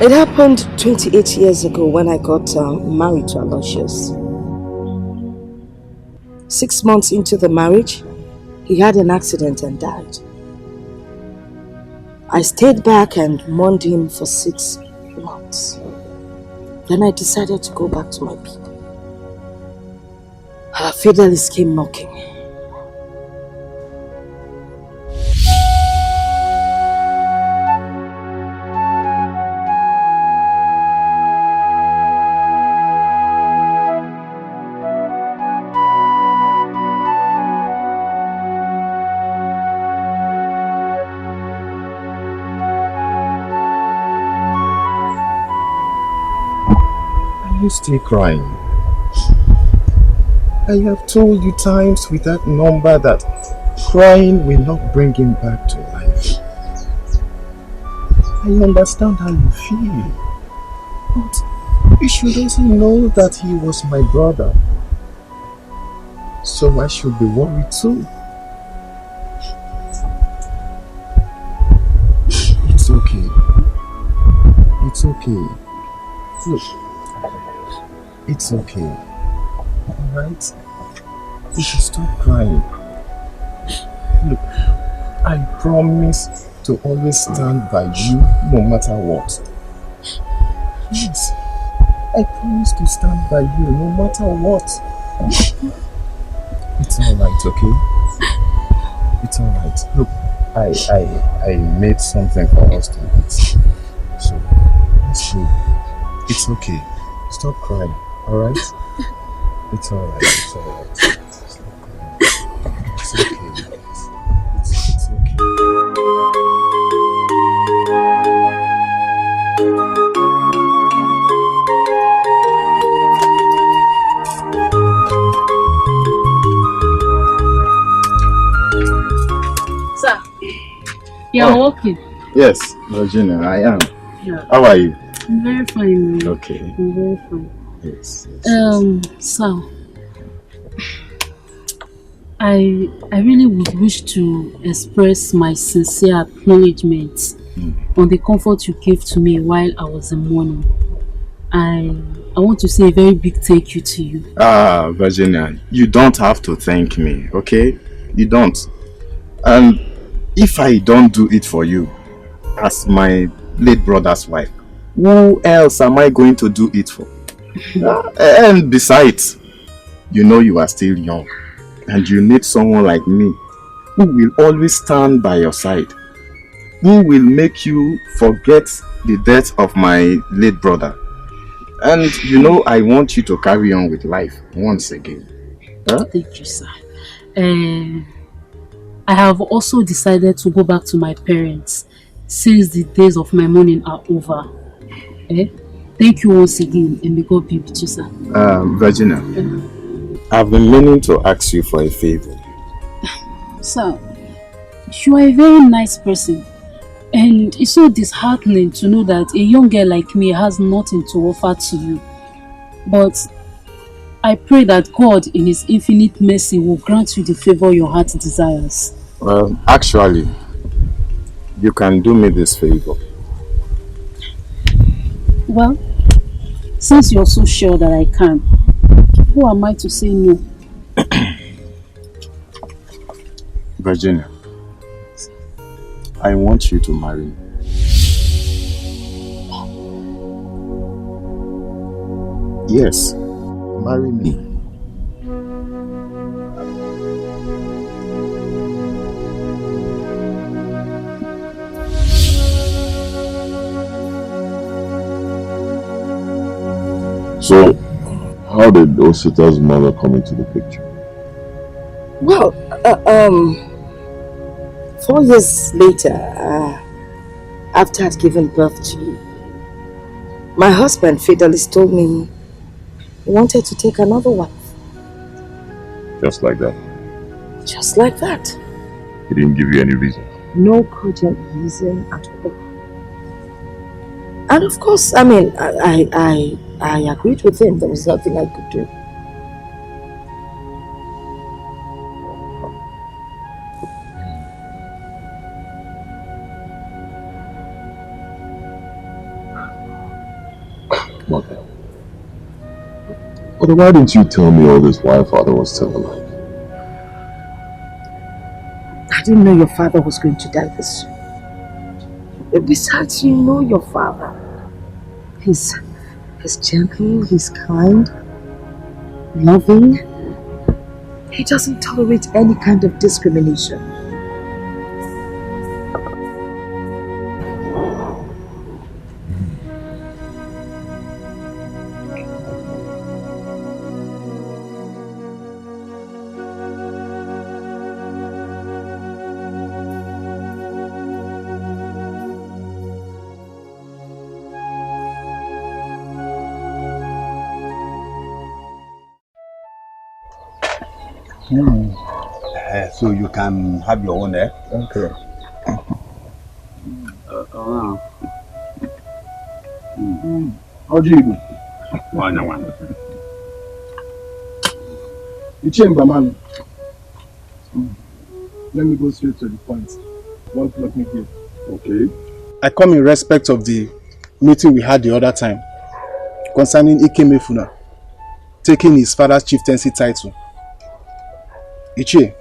It happened 28 years ago when I got married to Aloysius. 6 months into the marriage, he had an accident and died. I stayed back and mourned him for 6 months. Then I decided to go back to my people. Fidelis came knocking. Are you still crying? I have told you times with that number that crying will not bring him back to life. I understand how you feel, but you should also know that he was my brother, so I should be worried too. It's okay. It's okay. Look, it's okay. Alright? You should stop crying. Look, I promise to always stand by you no matter what. Yes, I promise to stand by you no matter what. It's alright, okay? It's alright. Look, I made something for us to eat. So, let's go. It's okay. Stop crying, alright? It's alright, it's alright. Stop crying. It's okay. It's okay. Sir, you're walking. Yes, Virginia, I am. Yeah. How are you? I'm very fine. Okay. I'm very fine. Yes. Sir, I really would wish to express my sincere acknowledgement on the comfort you gave to me while I was in mourning. I want to say a very big thank you to you. Virginia, you don't have to thank me, okay? You don't. And if I don't do it for you, as my late brother's wife, who else am I going to do it for? And besides, you know you are still young, and you need someone like me who will always stand by your side, who will make you forget the death of my late brother. And you know I want you to carry on with life once again. Huh? Thank you, sir. I have also decided to go back to my parents since the days of my mourning are over. Thank you once again, and may God be with you, sir. Virginia, I've been meaning to ask you for a favor. Sir, you are a very nice person, and it's so disheartening to know that a young girl like me has nothing to offer to you. But I pray that God in His infinite mercy will grant you the favor your heart desires. Well, actually, you can do me this favor. Well, since you're so sure that I can, who am I to say no? Virginia, I want you to marry me. Yes, marry me. So, how did Osita's mother come into the picture? Well, 4 years later, after I'd given birth to you, my husband Fidelis told me he wanted to take another wife. Just like that? Just like that. He didn't give you any reason? No cogent reason at all. And of course, I mean, I agreed with him. There was nothing I could do. Okay. But why didn't you tell me all this while father was still alive? I didn't know your father was going to die this soon. Besides, you know your father. He's gentle, he's kind, loving. He doesn't tolerate any kind of discrimination. So you can have your own, eh? Okay. Ojibo. The chamber man. Let me go straight to the point. Don't let me give. Okay. I come in respect of the meeting we had the other time concerning Ikemefuna taking his father's chieftaincy title. Ichie,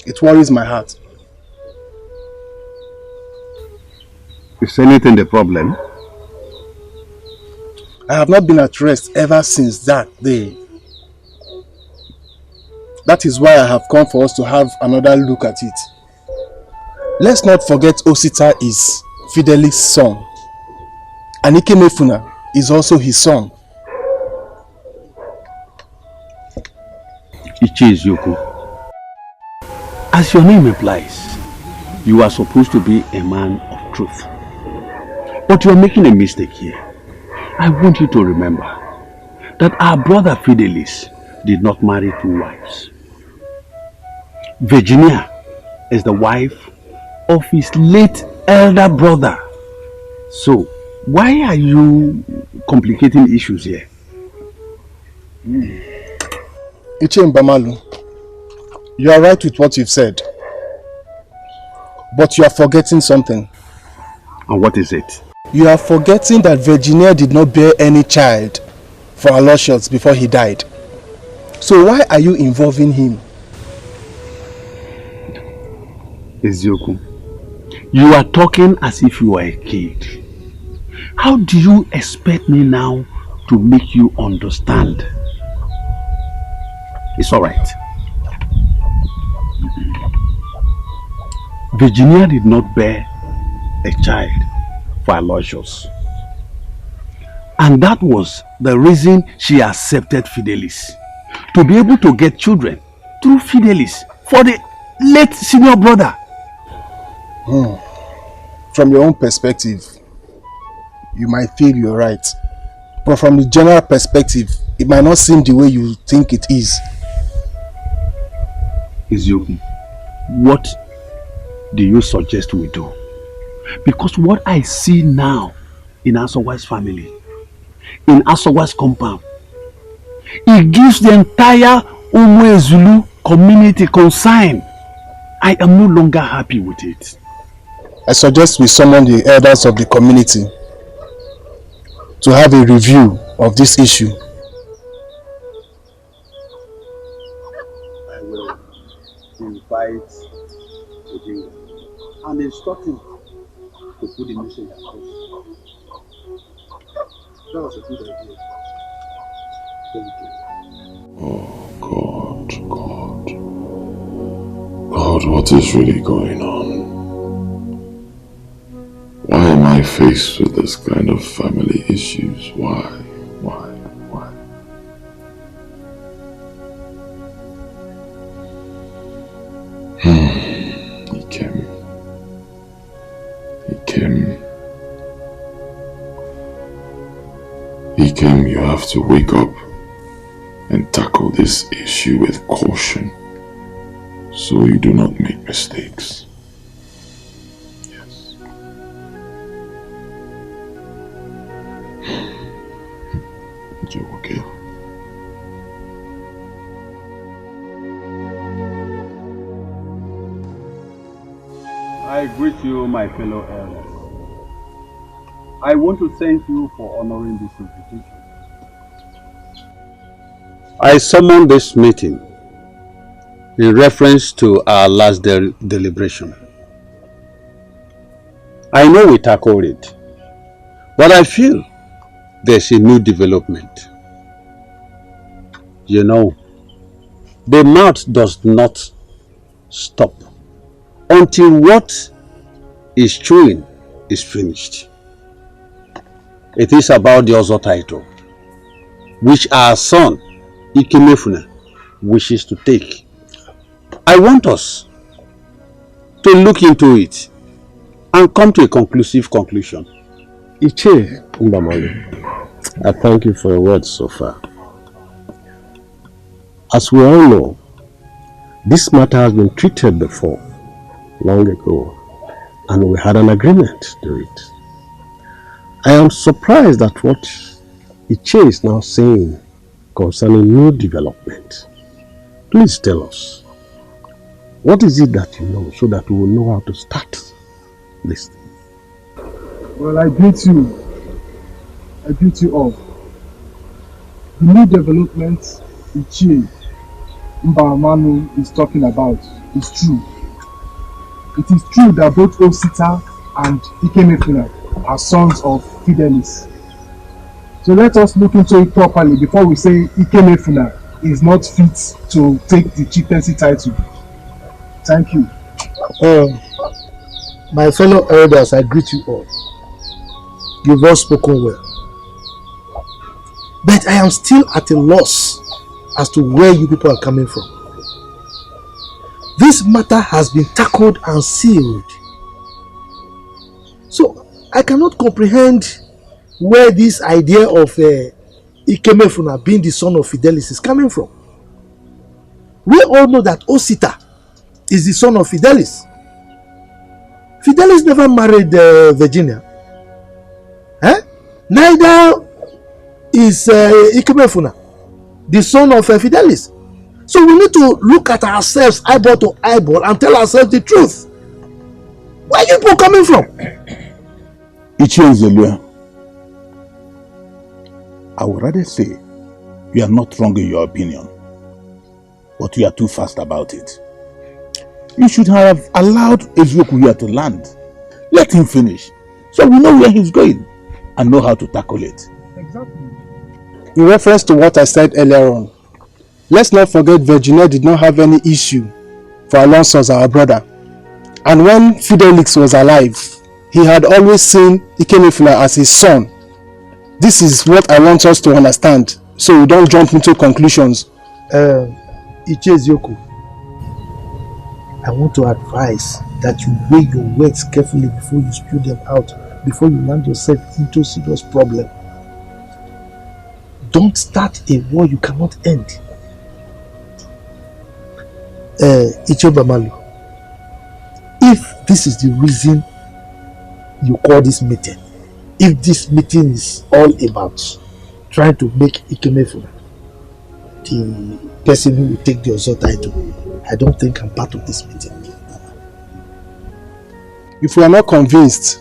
it worries my heart. Is anything the problem? I have not been at rest ever since that day. That is why I have come for us to have another look at it. Let's not forget Osita is Fidelis' son. And Ikemefuna is also his son. Ichi Eziokwu, as your name implies, you are supposed to be a man of truth. But you are making a mistake here. I want you to remember that our brother Fidelis did not marry 2 wives. Virginia is the wife of his late elder brother. So, why are you complicating issues here? Ichi Mbamalu, you are right with what you've said. But you are forgetting something. And what is it? You are forgetting that Virginia did not bear any child for Aloysius before he died. So why are you involving him? Eziokwu, you are talking as if you are a kid. How do you expect me now to make you understand? It's all right. Virginia did not bear a child for Aloysius. And that was the reason she accepted Fidelis. To be able to get children through Fidelis for the late senior brother. From your own perspective, you might feel you're right. But from the general perspective, it might not seem the way you think it is. Eziokwu, what do you suggest we do? Because what I see now in Asowa's family, in Asowa's compound, it gives the entire Umwe Zulu community concern. I am no longer happy with it. I suggest we summon the elders of the community to have a review of this issue. I will invite Odinga and instruct him to put the message across. That was a good idea. Thank you. Oh God, what is really going on? Why am I faced with this kind of family issues? Why? Ikem, you have to wake up and tackle this issue with caution so you do not make mistakes. Yes. You okay? I greet you, my fellow elders. I want to thank you for honoring this invitation. I summoned this meeting in reference to our last deliberation. I know we tackled it, but I feel there's a new development. You know, the mouth does not stop until what is chewing is finished. It is about the Ozo title, which our son, Ikemefuna, wishes to take. I want us to look into it and come to a conclusive conclusion. Iche Mbamalu, I thank you for your words so far. As we all know, this matter has been treated before, long ago, and we had an agreement to do it. I am surprised at what Iche is now saying concerning new development. Please tell us, what is it that you know so that we will know how to start this thing? Well, I greet you all. The new development Iche Mbamalu is talking about is true. It is true that both Osita and Ikemefuna are sons of Fidelis. So let us look into it properly before we say Ikemefuna is not fit to take the chieftaincy title. Thank you. My fellow elders, I greet you all. You've all spoken well. But I am still at a loss as to where you people are coming from. This matter has been tackled and sealed. So I cannot comprehend where this idea of Ikemefuna being the son of Fidelis is coming from. We all know that Osita is the son of Fidelis. Fidelis never married Virginia. Neither is Ikemefuna the son of Fidelis. So we need to look at ourselves eyeball to eyeball and tell ourselves the truth. Where are you people coming from? Ichie, I would rather say you are not wrong in your opinion, but you are too fast about it. You should have allowed Ezioku here to land. Let him finish, so we know where he's going and know how to tackle it. Exactly. In reference to what I said earlier on, let's not forget Virginia did not have any issue for Alonso as our brother. And when Fidelix was alive, he had always seen Ikemefuna as his son. This is what I want us to understand, so we don't jump into conclusions. Ichezioku, I want to advise that you weigh your words carefully before you spew them out, before you land yourself into a serious problem. Don't start a war you cannot end. Ichobamalu, if this is the reason you call this meeting, if this meeting is all about trying to make Ikemefuna the person who will take the Ozo title, I don't think I'm part of this meeting. If we are not convinced,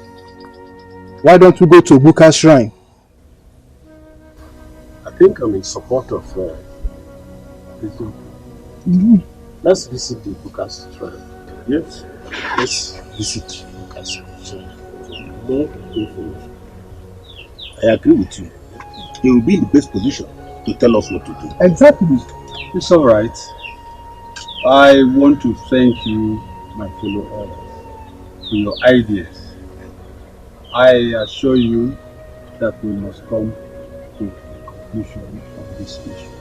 why don't we go to Buka's shrine? I think I'm in support of this. Let's visit the Buka's shrine. Yes, let's visit Buka's shrine. More information. I agree with you. He will be in the best position to tell us what to do. Exactly. It's all right. I want to thank you, my fellow elders, for your ideas. I assure you that we must come to a conclusion of this issue.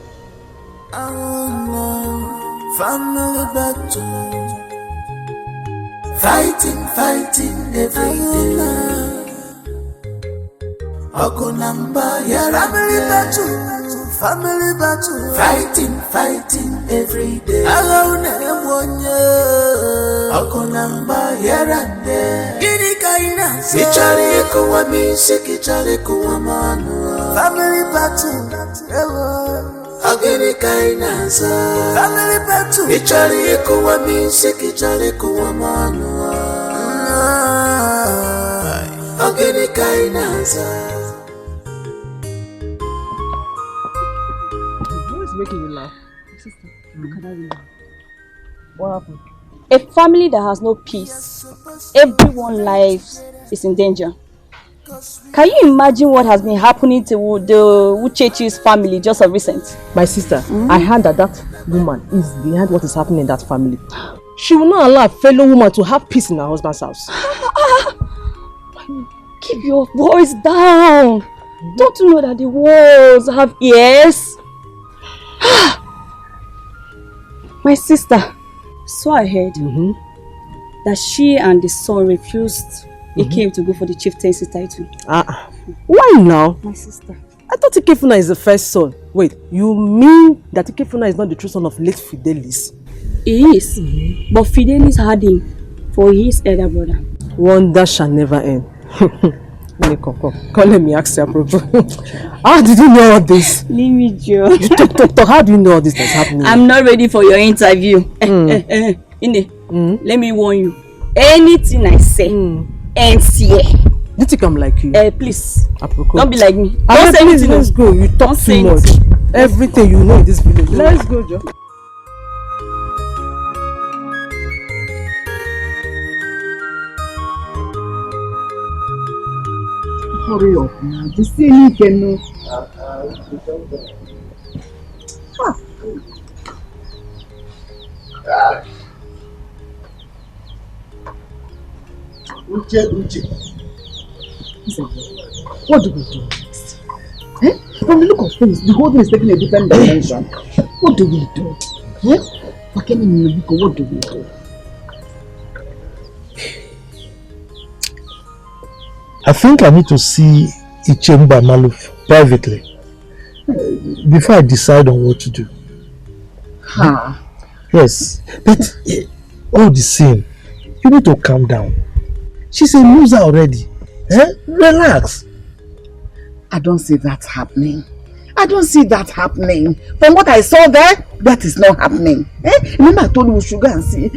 Family battle, fighting every day. Okunamba, family battle, fighting every day. Okunamba, Gini kaina, kichari kuwa misi, kichari kuwa manu. Family battle, Agini kaina sa. Family battle, kichari kuwa misi, kichari kuwa manu. Agini kaina sa. Making you laugh. Sister, look at that window. What happened? A family that has no peace, everyone's life is in danger. Can you imagine what has been happening to the Uchechi's family just of recent? My sister, I heard that woman is behind what is happening in that family. She will not allow a fellow woman to have peace in her husband's house. Keep your voice down. Don't you know that the walls have ears? My sister, so I heard that she and the son refused Ikem to go for the chieftaincy title. Why now? My sister. I thought Ikefuna is the first son. Wait, you mean that Ikefuna is not the true son of late Fidelis? He is, but Fidelis had him for his elder brother. Wonder shall never end. Come, let me ask you approval. How did you know all this? Leave me, Joe. You talk. How do you know all this is happening? I'm not ready for your interview. Ine, let me warn you. Anything I say ends here. You think I'm like you? Please. Apropos. Don't be like me. Don't say anything. Let's go. You talk too much. Everything you know in this village. Let's go, Joe. Hurry up now. Just say you can know. Uche. What do we do next? Eh? From the look of things, the whole thing is taking a different dimension. What do we do? Eh? What do we do? I think I need to see Ichemba Maluf privately before I decide on what to do. Ha! Yes, but all the same, you need to calm down. She's a loser already. Relax. I don't see that happening. I don't see that happening. From what I saw there, that is not happening. Remember I told you we should go and see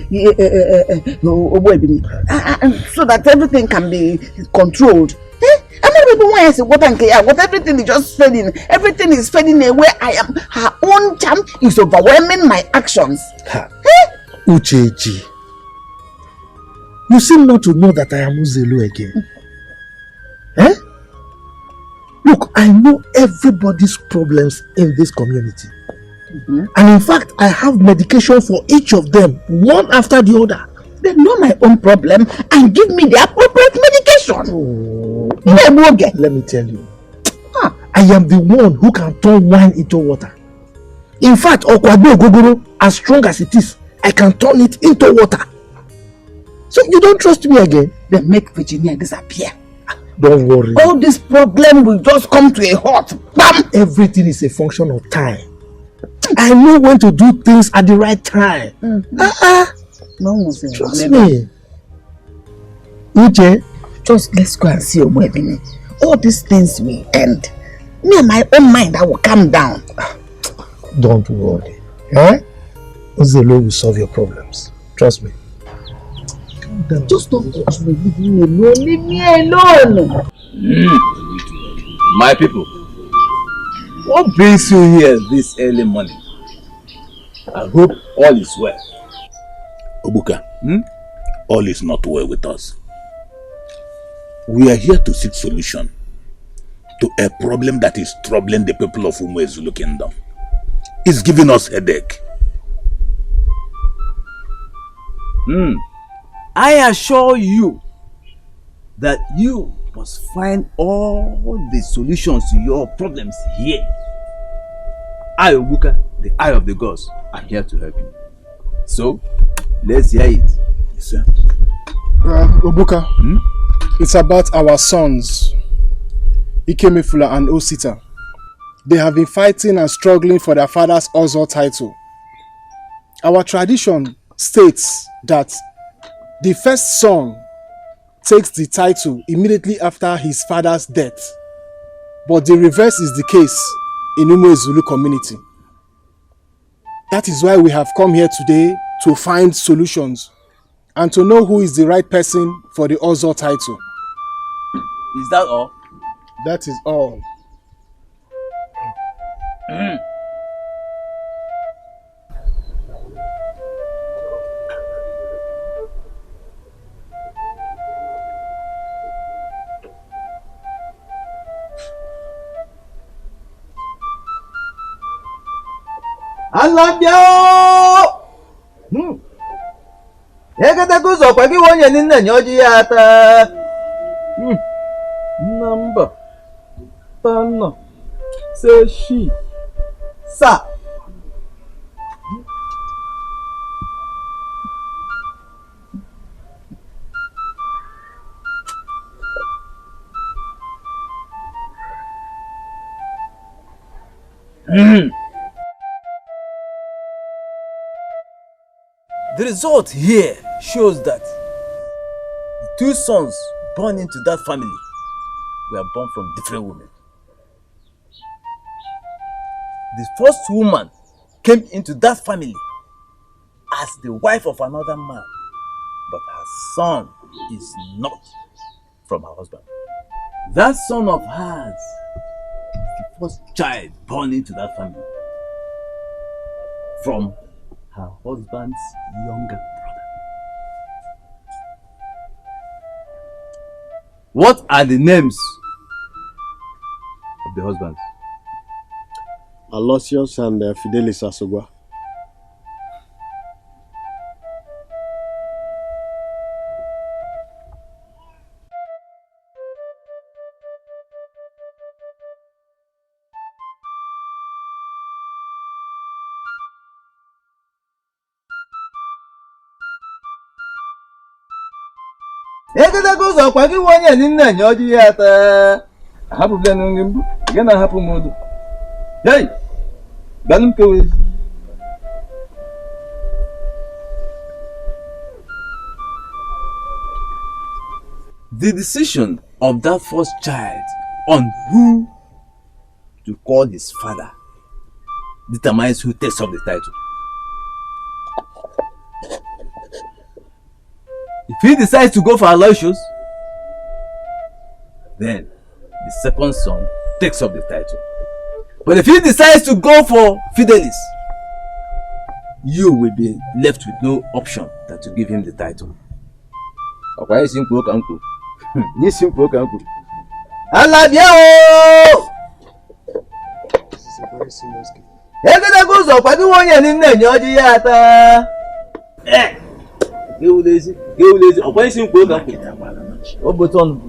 so that everything can be controlled. I'm not even why I say what everything is just fading. Everything is fading away. Her own charm is overwhelming my actions. Uchechi, you seem not to know that I am Uzelu again. Look, I know everybody's problems in this community. And in fact, I have medication for each of them, one after the other. They know my own problem and give me the appropriate medication. Let me tell you, I am the one who can turn wine into water. In fact, Okwado Gogoro, as strong as it is, I can turn it into water. So you don't trust me again? Then make Virginia disappear. Don't worry. All this problem will just come to a halt. Bam! Everything is a function of time. I know when to do things at the right time. Trust me. Uche, just let's go and see Obwebini. All these things will end. Me and my own mind, I will calm down. Don't worry. Uzelo will solve your problems. Trust me. Just don't touch me. Leave me alone. Leave me alone. My people, what brings you here this early morning? I hope all is well. Obuka, all is not well with us. We are here to seek solution to a problem that is troubling the people of Umwezulu Kingdom. It's giving us headache. I assure you that you must find all the solutions to your problems here. I, Obuka, the eye of the gods, am here to help you. So, let's hear it. Yes, sir. Obuka, it's about our sons, Ikemefula and Osita. They have been fighting and struggling for their father's Ozo title. Our tradition states that the first son takes the title immediately after his father's death. But the reverse is the case in Umo Zulu community. That is why we have come here today to find solutions and to know who is the right person for the Ozo title. Is that all? That is all. Alabia! Ekatakuzo kwa kiwonye nina nyoji yata. Number. Tano. Seshi. Sa. The result here shows that the two sons born into that family were born from different women. The first woman came into that family as the wife of another man, but her son is not from her husband. That son of hers is the first child born into that family from her husband's younger brother. What are the names of the husbands? Aloysius and Fidelis Asogwa. Egedege ụzọ kwa gị nwe onye nne nye ọjị ya ata. Ahapụbịa n'nri mbụ, gị na-ahapụ m ụdụ. Hey! Gbanụ m kewe. The decision of that first child on who to call his father determines who takes up the title. If he decides to go for Aloysius, then the second son takes up the title. But if he decides to go for Fidelis, you will be left with no option than to give him the title. Okay, simple uncle. This simple uncle. Alabiao! This is a very serious case. Egede gozo padi wonye ni nne oji ya ta. Geulezi. Okay, simple uncle. Oboton.